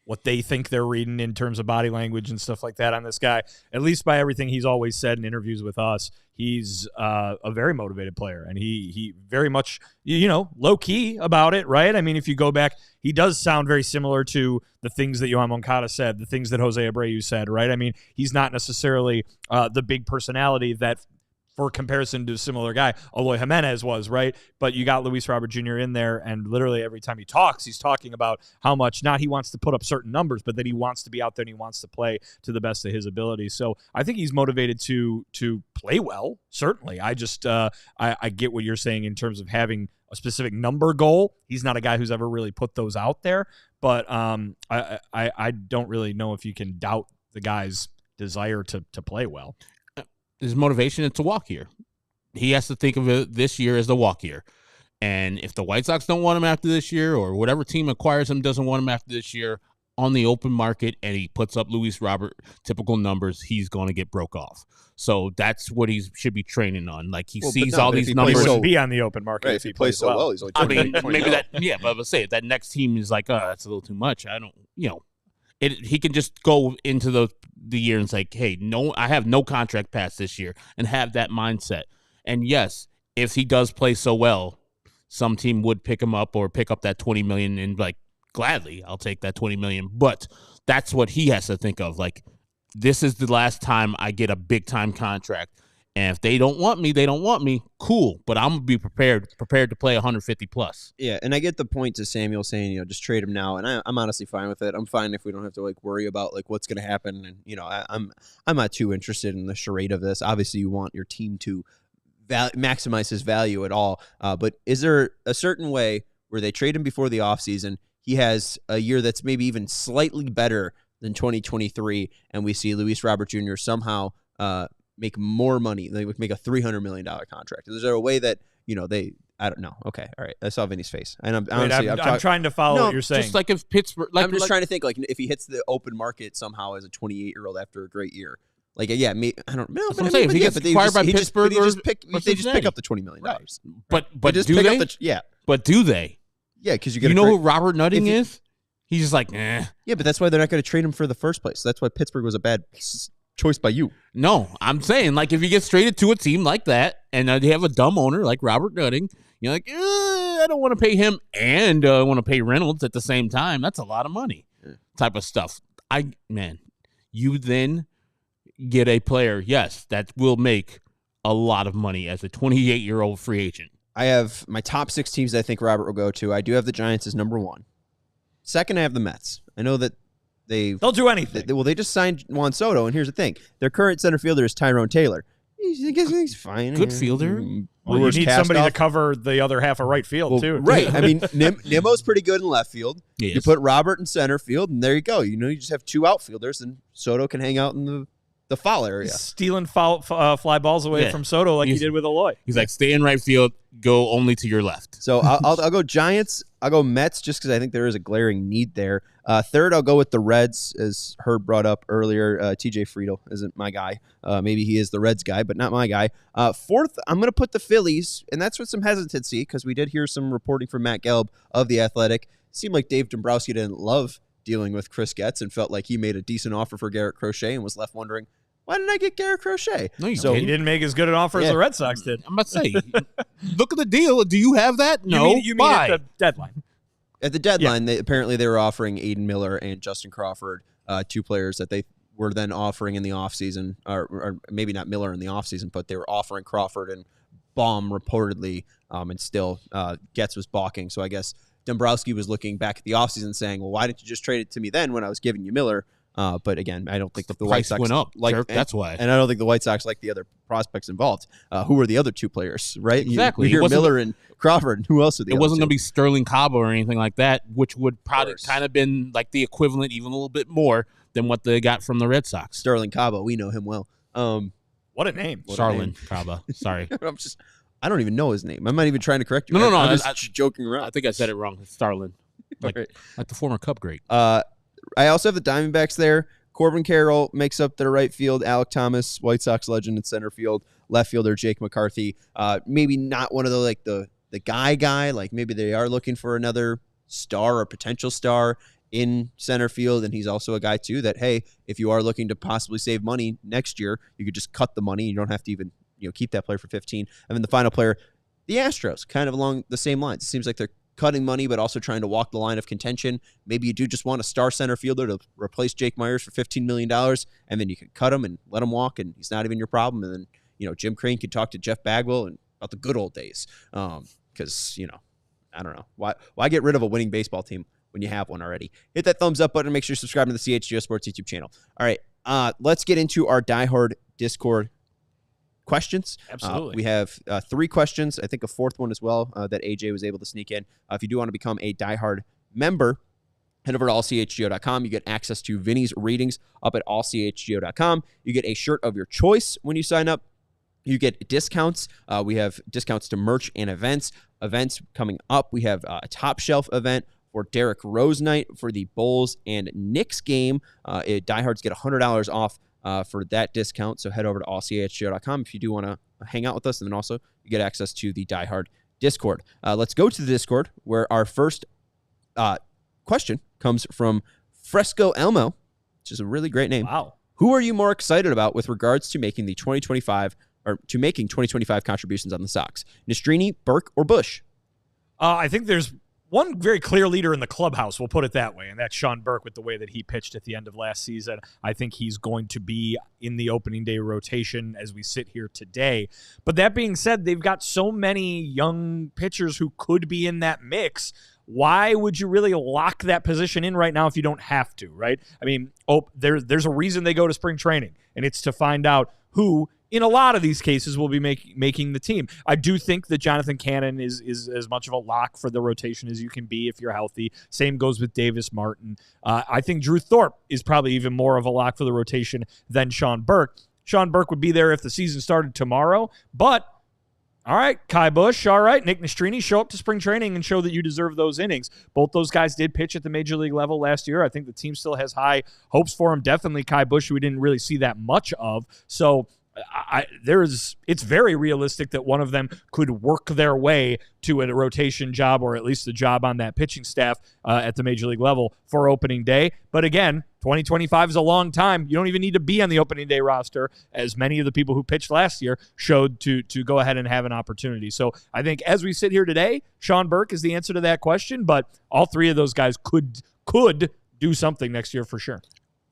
Speaker 3: what they think they're reading in terms of body language and stuff like that on this guy. At least by everything he's always said in interviews with us, he's a very motivated player, and he very much, low key about it, right? I mean, if you go back, he does sound very similar to the things that Yoán Moncada said, the things that Jose Abreu said, right? I mean, he's not necessarily the big personality that, for comparison to a similar guy, Eloy Jimenez was, right? But you got Luis Robert Jr. in there, and literally every time he talks, he's talking about how much, not he wants to put up certain numbers, but that he wants to be out there and he wants to play to the best of his ability. So I think he's motivated to play well, certainly. I just, I get what you're saying in terms of having a specific number goal. He's not a guy who's ever really put those out there, but I don't really know if you can doubt the guy's desire to play well.
Speaker 2: His motivation is to walk year. He has to think of it this year as the walk year. And if the White Sox don't want him after this year, or whatever team acquires him doesn't want him after this year, on the open market, and he puts up Luis Robert typical numbers, he's going to get broke off. So that's what he should be training on. Like he sees all these numbers.
Speaker 3: He wouldn't be on the open market
Speaker 1: if he plays so well. He's only
Speaker 2: maybe that. Yeah, but I would say if that next team is like, oh, that's a little too much. I don't, he can just go into the year and say, hey, no, I have no contract past this year, and have that mindset. And yes, if he does play so well, some team would pick him up or pick up that $20 million and like, gladly, I'll take that $20 million. But that's what he has to think of. Like, this is the last time I get a big time contract. And if they don't want me, they don't want me. Cool. But I'm going to be prepared to play 150 plus.
Speaker 1: Yeah, and I get the point to Samuel saying, just trade him now. And I'm honestly fine with it. I'm fine if we don't have to worry about what's going to happen. And, I'm not too interested in the charade of this. Obviously, you want your team to maximize his value at all. But is there a certain way where they trade him before the offseason? He has a year that's maybe even slightly better than 2023, and we see Luis Robert Jr. somehow make more money. They would make a $300 million contract. Is there a way that, I don't know. Okay. All right. I saw Vinny's face. And I'm
Speaker 3: trying to follow what you're saying.
Speaker 2: Just like if Pittsburgh,
Speaker 1: I'm just trying to think, if he hits the open market somehow as a 28-year-old after a great year. I don't know.
Speaker 2: That's what I'm saying. If he gets acquired by Pittsburgh,
Speaker 1: they just pick up the $20 million.
Speaker 2: Right. But do they? But do they?
Speaker 1: Yeah, because
Speaker 2: you know who Robert Nutting is? He's just like, eh.
Speaker 1: Yeah, but that's why they're not going to trade him for the first place. That's why Pittsburgh was a bad choice by you.
Speaker 2: No, I'm saying, if he gets traded to a team like that, and they have a dumb owner like Robert Nutting, you're like, I don't want to pay him, and I want to pay Reynolds at the same time. That's a lot of money, type of stuff. You then get a player, yes, that will make a lot of money as a 28-year-old free agent.
Speaker 1: I have my top 6 teams that I think Robert will go to. I do have the Giants as number 1. Second, I have the Mets. I know that
Speaker 3: they'll do anything.
Speaker 1: They just signed Juan Soto, and here's the thing. Their current center fielder is Tyrone Taylor. He's fine.
Speaker 2: Good fielder.
Speaker 3: Well, you need somebody to cover the other half of right field, too.
Speaker 1: Right. I mean, Nimmo's pretty good in left field. Yes. You put Robert in center field, and there you go. You just have 2 outfielders, and Soto can hang out in the foul area.
Speaker 3: He's stealing fly balls away from Soto like he did with Eloy.
Speaker 2: He's like, stay in right field, go only to your left.
Speaker 1: So I'll go Giants. I'll go Mets just because I think there is a glaring need there. Third, I'll go with the Reds, as Herb brought up earlier. TJ Friedl isn't my guy. Maybe he is the Reds guy, but not my guy. Fourth, I'm going to put the Phillies, and that's with some hesitancy because we did hear some reporting from Matt Gelb of The Athletic. It seemed like Dave Dombrowski didn't love dealing with Chris Getz and felt like he made a decent offer for Garrett Crochet and was left wondering, why didn't I get Garrett Crochet?
Speaker 3: No, he didn't make as good an offer as the Red Sox did.
Speaker 2: I'm about to say, look at the deal. Do you have that? No.
Speaker 3: You mean at the deadline?
Speaker 1: At the deadline, they were offering Aiden Miller and Justin Crawford, 2 players that they were then offering in the offseason, or maybe not Miller in the offseason, but they were offering Crawford and Baum reportedly, and still Getz was balking. So I guess Dombrowski was looking back at the offseason saying, well, why didn't you just trade it to me then when I was giving you Miller? But again, I don't think that the White Sox
Speaker 2: went up. That's why.
Speaker 1: And I don't think the White Sox like the other prospects involved. Who were the other 2 players, right?
Speaker 2: Exactly.
Speaker 1: You hear Miller and Crawford. Who else are the other 2?
Speaker 2: It wasn't going to be Sterling Cabo or anything like that, which would probably kind of been like the equivalent, even a little bit more than what they got from the Red Sox.
Speaker 1: Sterling Cabo, we know him well.
Speaker 3: What a name.
Speaker 2: Starlin Cabo. Sorry.
Speaker 1: I'm just I don't even know his name. I'm not even trying to correct you.
Speaker 2: No.
Speaker 1: I'm just joking around.
Speaker 2: I think I said it wrong. It's Starlin. Like the former Cub great.
Speaker 1: I also have the Diamondbacks there. Corbin Carroll makes up their right field. Alec Thomas, White Sox legend in center field. Left fielder Jake McCarthy. Maybe not one of the guy. Like maybe they are looking for another star or potential star in center field, and he's also a guy too that, hey, if you are looking to possibly save money next year, you could just cut the money. You don't have to even keep that player for 15. And then the final player, the Astros, kind of along the same lines. It seems like they're cutting money, but also trying to walk the line of contention. Maybe you do just want a star center fielder to replace Jake Myers for $15 million, and then you can cut him and let him walk, and he's not even your problem. And then, Jim Crane could talk to Jeff Bagwell and about the good old days. Because, I don't know. Why get rid of a winning baseball team when you have one already? Hit that thumbs up button and make sure you subscribe to the CHGO Sports YouTube channel. All right, let's get into our Diehard Discord questions.
Speaker 3: Absolutely.
Speaker 1: We have 3 questions. I think a 4th one as well that AJ was able to sneak in. If you do want to become a Diehard member, head over to allchgo.com. You get access to Vinny's readings up at allchgo.com. You get a shirt of your choice when you sign up. You get discounts. We have discounts to merch and events. Events coming up. We have a top shelf event for Derek Rose night for the Bulls and Knicks game. Diehards get $100 off for that discount. So head over to allchgo.com if you do want to hang out with us. And then also you get access to the Diehard Discord. Let's go to the Discord where our first question comes from Fresco Elmo, which is a really great name.
Speaker 3: Wow.
Speaker 1: Who are you more excited about with regards to making the 2025 contributions on the Sox? Nastrini, Burke, or Bush?
Speaker 3: I think there's one very clear leader in the clubhouse, we'll put it that way, and that's Sean Burke with the way that he pitched at the end of last season. I think he's going to be in the opening day rotation as we sit here today. But that being said, they've got so many young pitchers who could be in that mix. Why would you really lock that position in right now if you don't have to, right? I mean, there's a reason they go to spring training, and it's to find out who, in a lot of these cases, will be making the team. I do think that Jonathan Cannon is as much of a lock for the rotation as you can be if you're healthy. Same goes with Davis Martin. I think Drew Thorpe is probably even more of a lock for the rotation than Sean Burke. Sean Burke would be there if the season started tomorrow, but all right, Kai Bush, all right, Nick Nastrini, show up to spring training and show that you deserve those innings. Both those guys did pitch at the major league level last year. I think the team still has high hopes for him. Definitely Kai Bush, who we didn't really see that much of. So it's very realistic that one of them could work their way to a rotation job, or at least a job on that pitching staff at the major league level for opening day. But again, 2025 is a long time. You don't even need to be on the opening day roster, as many of the people who pitched last year showed to go ahead and have an opportunity. So I think as we sit here today, Sean Burke is the answer to that question, but all 3 of those guys could do something next year for sure.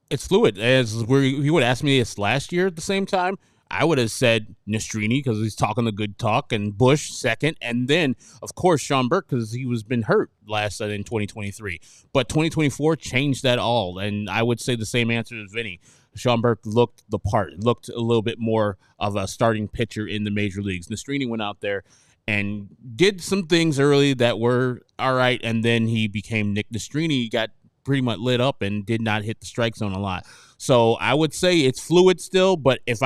Speaker 2: It's fluid. As you would ask me this last year at the same time, I would have said Nastrini because he's talking the good talk, and Bush second, and then, of course, Sean Burke because he was been hurt last in 2023. But 2024 changed that all, and I would say the same answer as Vinny. Sean Burke looked the part, looked a little bit more of a starting pitcher in the major leagues. Nastrini went out there and did some things early that were all right, and then he became Nick Nastrini. He got pretty much lit up and did not hit the strike zone a lot. So I would say it's fluid still, but if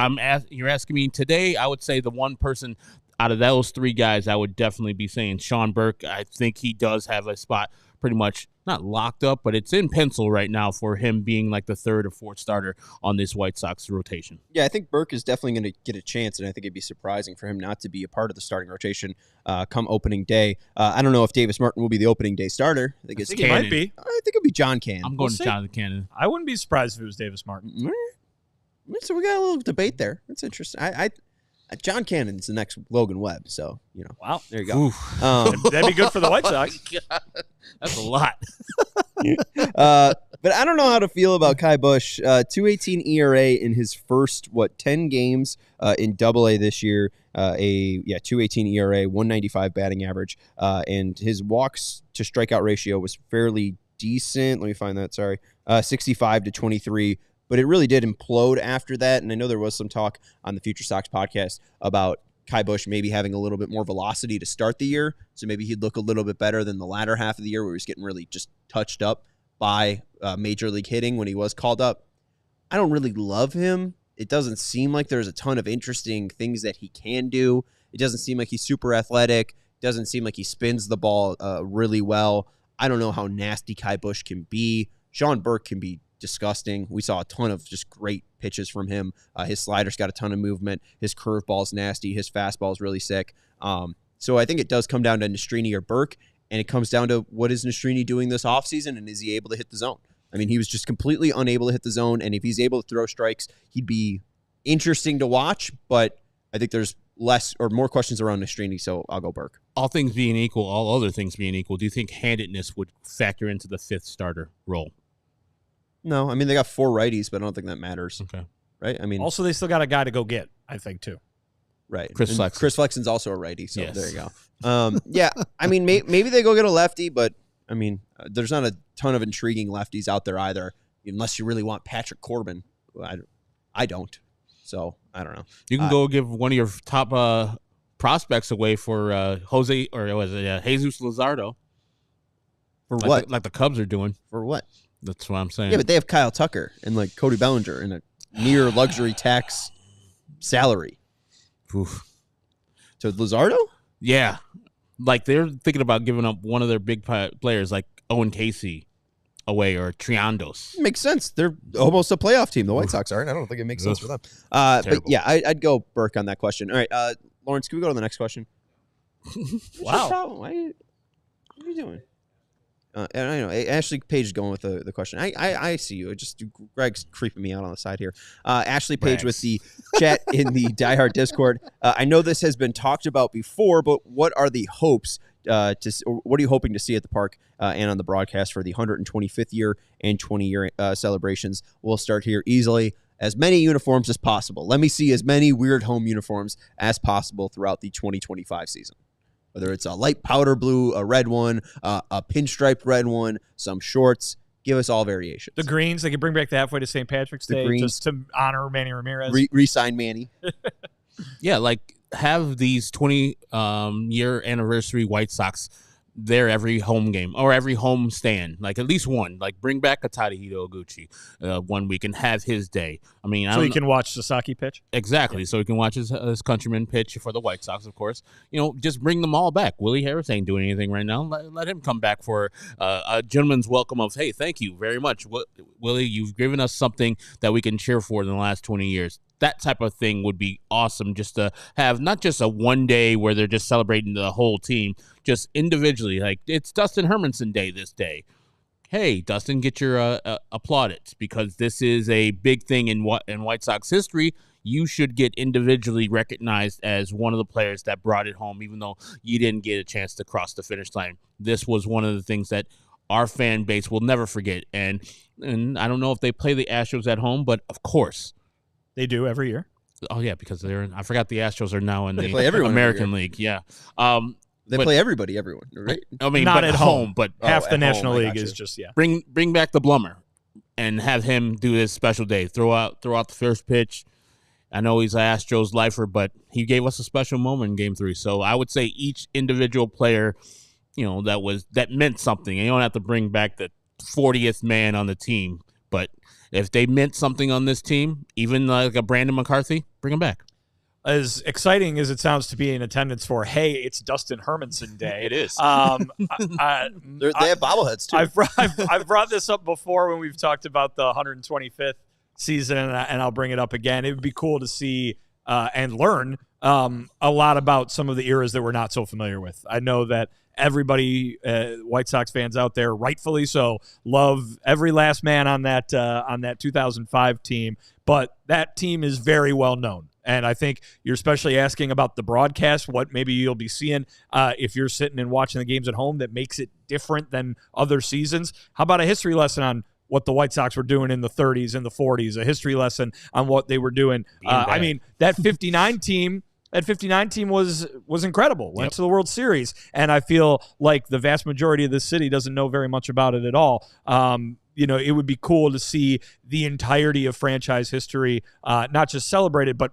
Speaker 2: you're asking me today, I would say the one person out of those 3 guys, I would definitely be saying Sean Burke. I think he does have a spot pretty much not locked up, but it's in pencil right now for him being like the 3rd or 4th starter on this White Sox rotation.
Speaker 1: Yeah, I think Burke is definitely going to get a chance, and I think it'd be surprising for him not to be a part of the starting rotation come opening day. I don't know if Davis Martin will be the opening day starter. I think
Speaker 3: he might be.
Speaker 1: I think it'll be John Cannon.
Speaker 2: I'm going to Jonathan Cannon.
Speaker 3: I wouldn't be surprised if it was Davis Martin.
Speaker 1: So we got a little debate there. That's interesting. John Cannon's the next Logan Webb, so,
Speaker 3: Wow.
Speaker 1: there you go.
Speaker 3: That'd be good for the White Sox.
Speaker 2: That's a lot.
Speaker 1: But I don't know how to feel about Kai Bush. 2.18 ERA in his first 10 games in Double-A this year. 2.18 ERA, 195 batting average, and his walks to strikeout ratio was fairly decent. Let me find that. Sorry, 65 to 23. But it really did implode after that, and I know there was some talk on the Future Sox podcast about Kai Bush maybe having a little bit more velocity to start the year, so maybe he'd look a little bit better than the latter half of the year where he was getting really just touched up by major league hitting when he was called up. I don't really love him. It doesn't seem like there's a ton of interesting things that he can do, It doesn't seem like he's super athletic. Doesn't seem like he spins the ball really well. I don't know how nasty Kai Busch can be. Sean Burke can be disgusting. We saw a ton of just great pitches from him. His slider's got a ton of movement. His curveball's nasty. His fastball's really sick. So I think it does come down to Nastrini or Burke, and it comes down to what is Nastrini doing this offseason, and is he able to hit the zone? I mean, he was just completely unable to hit the zone, and if he's able to throw strikes, he'd be interesting to watch, but I think there's less or more questions around Nastrini, so I'll go Burke.
Speaker 2: All things being equal, all other things being equal, do you think handedness would factor into the fifth starter role?
Speaker 1: No, I mean, they got 4 righties, but I don't think that matters.
Speaker 2: Okay.
Speaker 1: Right? I mean,
Speaker 3: also, they still got a guy to go get, I think, too.
Speaker 1: Right.
Speaker 2: Chris Flexen.
Speaker 1: Chris Flexen's also a righty, so
Speaker 2: yes.
Speaker 1: There you go. Yeah, I mean, maybe they go get a lefty, but, I mean, there's not a ton of intriguing lefties out there either, unless you really want Patrick Corbin. I don't. So, I don't know.
Speaker 2: You can go give one of your top prospects away for Jose, or was it Jesus Luzardo?
Speaker 1: For
Speaker 2: like
Speaker 1: what?
Speaker 2: Like the Cubs are doing.
Speaker 1: For what?
Speaker 2: That's what I'm saying.
Speaker 1: Yeah, but they have Kyle Tucker and, like, Cody Bellinger and a near luxury tax salary.
Speaker 2: Oof.
Speaker 1: So, Luzardo?
Speaker 2: Yeah. Like, they're thinking about giving up one of their big players, like Owen Casey, away, or Triandos.
Speaker 1: Makes sense. They're almost a playoff team. The White Sox aren't. I don't think it makes sense for them. But yeah, I'd go Burke on that question. All right, Lawrence, can we go to the next question?
Speaker 3: Wow.
Speaker 1: What are you doing? And I know Ashley Page is going with the question. I see you. Greg's creeping me out on the side here. Ashley Page with the chat in the Diehard Discord. I know this has been talked about before, but what are the hopes? What are you hoping to see at the park and on the broadcast for the 125th year and 20-year celebrations? We'll start here easily. As many uniforms as possible. Let me see as many weird home uniforms as possible throughout the 2025 season. Whether it's a light powder blue, a red one, a pinstriped red one, some shorts. Give us all variations.
Speaker 3: The greens, they could bring back the halfway to St. Patrick's Day just to honor Manny Ramirez.
Speaker 1: Re-sign Manny.
Speaker 2: Yeah, like have these 20-year anniversary White Sox there every home game or every home stand, like at least one. Like bring back a Tadahito Oguchi 1 week and have his day. I mean,
Speaker 3: so you can watch Sasaki pitch.
Speaker 2: Exactly. Yeah. So he can watch his countryman pitch for the White Sox, of course. Just bring them all back. Willie Harris ain't doing anything right now. Let him come back for a gentleman's welcome of, hey, thank you very much, Willie. You've given us something that we can cheer for in the last 20 years. That type of thing would be awesome, just to have not just a one day where they're just celebrating the whole team, just individually. Like, it's Dustin Hermanson Day this day. Hey, Dustin, get your plaudits, because this is a big thing in White Sox history. You should get individually recognized as one of the players that brought it home, even though you didn't get a chance to cross the finish line. This was one of the things that our fan base will never forget. And I don't know if they play the Astros at home, but of course.
Speaker 3: They do every year.
Speaker 2: Oh, yeah, because I forgot the Astros are now in the
Speaker 1: American
Speaker 2: League. Yeah.
Speaker 1: They play everyone, right?
Speaker 2: I mean,
Speaker 3: not at home,
Speaker 2: but
Speaker 3: half the National League is just,
Speaker 2: Bring back the Blummer and have him do this special day. Throw out the first pitch. I know he's an Astros lifer, but he gave us a special moment in Game 3. So I would say each individual player, that meant something. And you don't have to bring back the 40th man on the team, but if they meant something on this team, even like a Brandon McCarthy, bring him back.
Speaker 3: As exciting as it sounds to be in attendance for, hey, it's Dustin Hermanson Day.
Speaker 2: It is.
Speaker 1: They have bobbleheads, too.
Speaker 3: I've brought this up before when we've talked about the 125th season, and I'll bring it up again. It would be cool to see and learn a lot about some of the eras that we're not so familiar with. I know that everybody, White Sox fans out there, rightfully so, love every last man on that 2005 team, but that team is very well known. And I think you're especially asking about the broadcast, what maybe you'll be seeing if you're sitting and watching the games at home that makes it different than other seasons. How about a history lesson on what the White Sox were doing in the 30s and the 40s, a history lesson on what they were doing? I mean, that 59 team was incredible. Went to the World Series, and I feel like the vast majority of the city doesn't know very much about it at all. It would be cool to see the entirety of franchise history, not just celebrated, but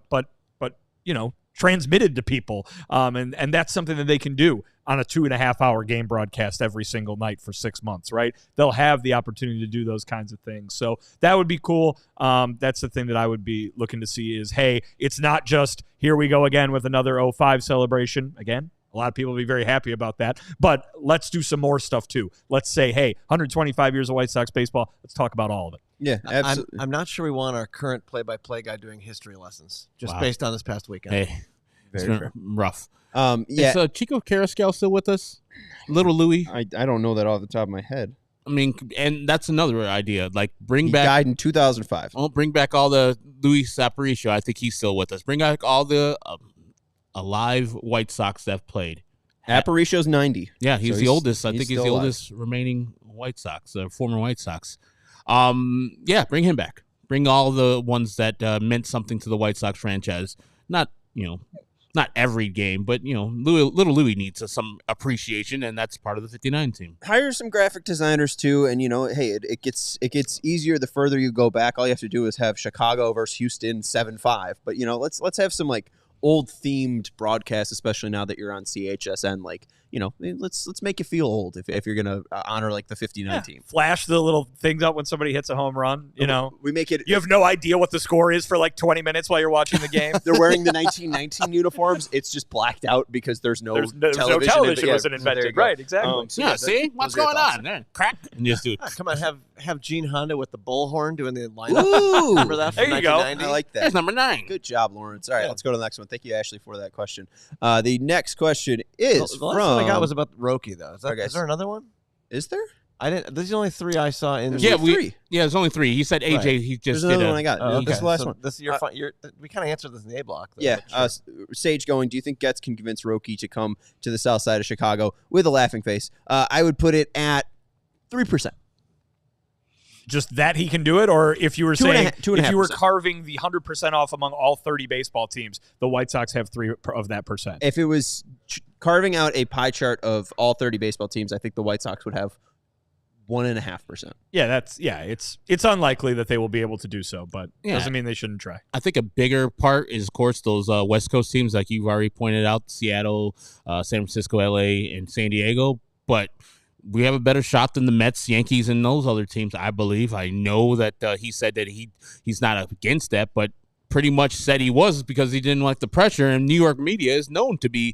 Speaker 3: transmitted to people. And that's something that they can do on a 2.5-hour game broadcast every single night for 6 months, right? They'll have the opportunity to do those kinds of things. So that would be cool. That's the thing that I would be looking to see is, hey, it's not just here we go again with another 05 celebration. Again, a lot of people will be very happy about that. But let's do some more stuff too. Let's say, hey, 125 years of White Sox baseball. Let's talk about all of it.
Speaker 1: Yeah, absolutely.
Speaker 4: I'm not sure we want our current play-by-play guy doing history lessons just based on this past weekend.
Speaker 2: Hey, it's been rough.
Speaker 1: Yeah.
Speaker 2: Is Chico Carrascal still with us? Little Louie?
Speaker 1: I don't know that off the top of my head.
Speaker 2: I mean, and that's another idea. Like,
Speaker 1: He died in 2005.
Speaker 2: Well, bring back all the Luis Aparicio. I think he's still with us. Bring back all the alive White Sox that have played.
Speaker 1: Aparicio's 90.
Speaker 2: Yeah, he's the oldest. I think he's the
Speaker 1: still
Speaker 2: oldest remaining White Sox, former White Sox. Yeah, bring him back. Bring all the ones that meant something to the White Sox franchise. Not every game, but little Louie needs some appreciation, and that's part of the 59 team.
Speaker 1: Hire some graphic designers too, and hey, it gets easier the further you go back. All you have to do is have Chicago versus Houston 7-5. But let's have some like old themed broadcasts, especially now that you're on CHSN. Like let's make you feel old if you're gonna honor like the 59 team.
Speaker 3: Flash the little things up when somebody hits a home run.
Speaker 1: We make it.
Speaker 3: You have no idea what the score is for like 20 minutes while you're watching the game.
Speaker 1: They're wearing the 1919 uniforms. It's just blacked out because there's no television.
Speaker 3: No television wasn't invented, right? Exactly.
Speaker 2: See what's going on? Crack and just do it.
Speaker 4: Come on, have Gene Honda with the bullhorn doing the lineup.
Speaker 1: Ooh,
Speaker 4: remember that? From
Speaker 3: there you go.
Speaker 1: I like that.
Speaker 2: That's number 9.
Speaker 1: Good job, Lawrence. All right, let's go to the next one. Thank you, Ashley, for that question. The next question is
Speaker 4: the last one I got was about Roki, though. Is there another one?
Speaker 1: Is there?
Speaker 4: I didn't. These are the only 3 I saw in.
Speaker 1: Three.
Speaker 2: There's only 3. He said AJ.
Speaker 4: Right.
Speaker 2: He just
Speaker 1: There's
Speaker 2: did
Speaker 1: another one I got.
Speaker 4: Okay.
Speaker 1: This is the last one.
Speaker 4: This we kind of answered this in the A block. Though,
Speaker 1: Yeah.
Speaker 4: sure.
Speaker 1: Sage going, do you think Getz can convince Roki to come to the south side of Chicago with a laughing face? I would put it at 3%.
Speaker 3: Just that he can do it, or if you were saying if you were
Speaker 1: 2.5%.
Speaker 3: carving the 100% off among all 30 baseball teams, the White Sox have 3 of that percent.
Speaker 1: If it was carving out a pie chart of all 30 baseball teams, I think the White Sox would have 1.5%.
Speaker 3: Yeah, it's unlikely that they will be able to do so, but doesn't mean they shouldn't try.
Speaker 2: I think a bigger part is, of course, those West Coast teams like you've already pointed out, Seattle, San Francisco, LA, and San Diego. But we have a better shot than the Mets, Yankees, and those other teams, I believe. I know that he said that he's not against that, but pretty much said he was because he didn't like the pressure. And New York media is known to be,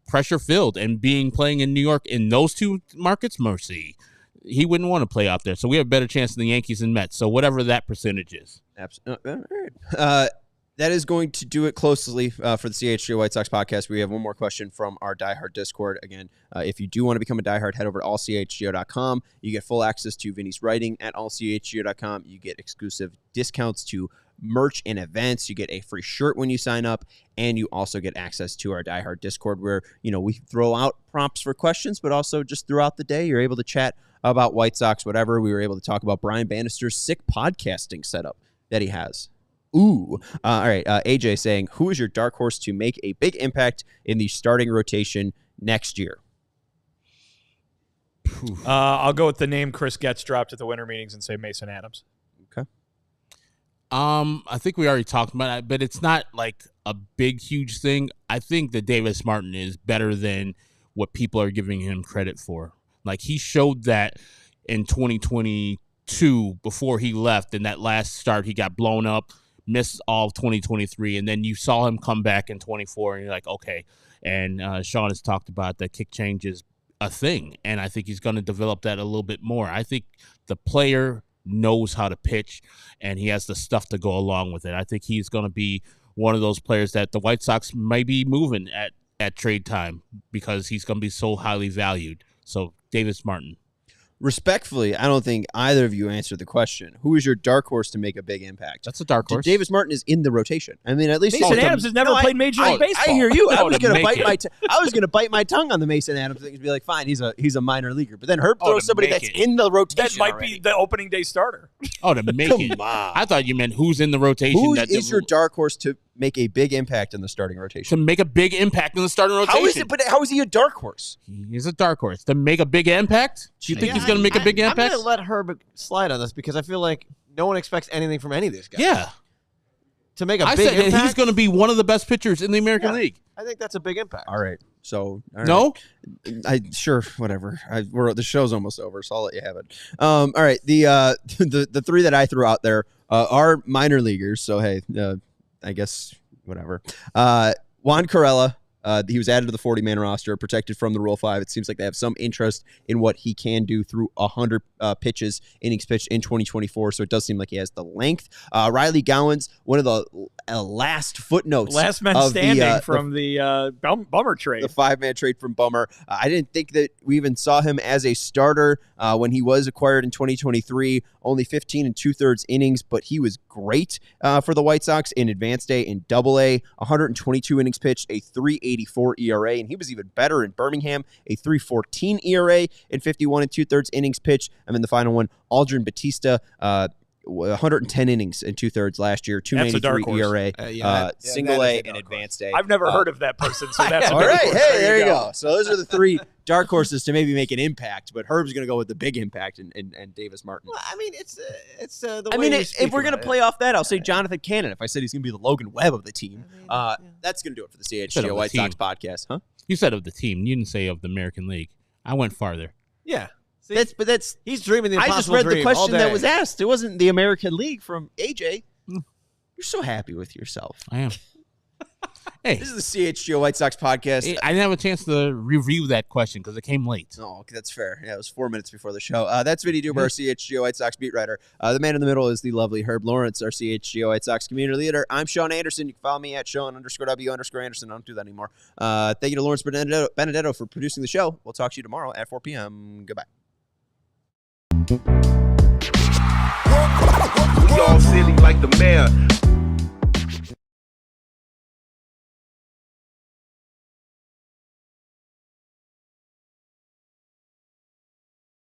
Speaker 2: pressure filled, and playing in New York in those 2 markets, mercy. He wouldn't want to play out there. So we have a better chance than the Yankees and Mets. So whatever that percentage is.
Speaker 1: Absolutely. All right. That is going to do it closely for the CHGO White Sox podcast. We have one more question from our Diehard Discord. Again, if you do want to become a diehard, head over to allchgo.com. You get full access to Vinny's writing at allchgo.com. You get exclusive discounts to merch and events. You get a free shirt when you sign up, and you also get access to our Diehard Discord where, we throw out prompts for questions, but also just throughout the day, you're able to chat about White Sox, whatever. We were able to talk about Brian Bannister's sick podcasting setup that he has. Ooh. All right. AJ saying, who is your dark horse to make a big impact in the starting rotation next year?
Speaker 3: I'll go with the name Chris Getz dropped at the winter meetings and say Mason Adams.
Speaker 1: Okay.
Speaker 2: I think we already talked about it, but it's not like a big, huge thing. I think that Davis Martin is better than what people are giving him credit for. Like, he showed that in 2022 before he left. In that last start, he got blown up, missed all of 2023, and then you saw him come back in 24, and you're like, okay. And Sean has talked about that kick change is a thing, and I think he's going to develop that a little bit more. I think the player knows how to pitch, and he has the stuff to go along with it. I think he's going to be one of those players that the White Sox may be moving at trade time because he's going to be so highly valued. So, Davis Martin.
Speaker 1: Respectfully, I don't think either of you answered the question. Who is your dark horse to make a big impact?
Speaker 2: That's a dark horse.
Speaker 1: Davis Martin is in the rotation. I mean, at least
Speaker 3: Mason Adams has never played Major League Baseball.
Speaker 1: I hear you. I was going
Speaker 2: to
Speaker 1: to bite my tongue on the Mason Adams thing and be like, fine, he's a minor leaguer. But then Herb throws somebody that's in the rotation.
Speaker 3: That might be the opening day starter.
Speaker 2: Oh, to make it. I thought you meant who's in the rotation.
Speaker 1: Who is your dark horse to make a big impact in the starting rotation?
Speaker 2: To make a big impact in the starting rotation.
Speaker 1: How is he a dark horse?
Speaker 2: He's a dark horse. To make a big impact? Do you think he's going to make a big impact?
Speaker 4: I'm going to let Herb slide on this because I feel like no one expects anything from any of these guys.
Speaker 2: Yeah.
Speaker 4: to make a
Speaker 2: I
Speaker 4: big
Speaker 2: said
Speaker 4: impact.
Speaker 2: he's going to be one of the best pitchers in the American League.
Speaker 4: I think that's a big impact.
Speaker 1: All right. So
Speaker 2: No?
Speaker 1: sure, whatever. The show's almost over, so I'll let you have it. All right. The three that I threw out there are minor leaguers. So hey, I guess whatever. Juan Corella. He was added to the 40-man roster, protected from the Rule 5. It seems like they have some interest in what he can do through 100 innings pitched in 2024, so it does seem like he has the length. Riley Gowans, one of the last footnotes.
Speaker 3: Last man standing from the Bummer trade.
Speaker 1: The 5-man trade from Bummer. I didn't think that we even saw him as a starter when he was acquired in 2023. Only 15 2/3 innings, but he was great for the White Sox in Advanced A and AA. 122 innings pitched, a 3.84 ERA, and he was even better in Birmingham, a 3.14 ERA in 51 2/3 innings pitched. And then the final one, Aldrin Batista, 110 innings in 2/3 last year, 2.93 ERA, single A and Advanced A.
Speaker 3: I've never heard of that person, so that's
Speaker 1: all right. Hey, there you go. So those are the three dark horses to maybe make an impact, but Herb's going to go with the big impact and Davis Martin.
Speaker 4: Well, I mean, it's the way
Speaker 1: I mean,
Speaker 4: you
Speaker 1: if
Speaker 4: speak
Speaker 1: we're going to
Speaker 4: about
Speaker 1: play
Speaker 4: it.
Speaker 1: off that, I'll say Jonathan Cannon. If I said he's going to be the Logan Webb of the team, that's going to do it for the CHGO White Sox podcast, huh?
Speaker 2: You said of the team. You didn't say of the American League. I went farther.
Speaker 4: Yeah. See,
Speaker 1: That's
Speaker 4: he's dreaming the
Speaker 1: I
Speaker 4: impossible
Speaker 1: just read the
Speaker 4: dream all
Speaker 1: question that
Speaker 4: day.
Speaker 1: was asked. It wasn't the American League from AJ. You're so happy with yourself.
Speaker 2: I am. Hey,
Speaker 1: This is the CHGO White Sox podcast.
Speaker 2: I didn't have a chance to review that question because it came late.
Speaker 1: Oh, okay, that's fair. Yeah, it was 4 minutes before the show. That's Vinnie Duber, our CHGO White Sox beat writer. The man in the middle is the lovely Herb Lawrence, our CHGO White Sox community leader. I'm Sean Anderson. You can follow me at Sean_W_Anderson. I don't do that anymore. Thank you to Lawrence Benedetto for producing the show. We'll talk to you tomorrow at 4 p.m. Goodbye.
Speaker 5: We all silly like the mayor.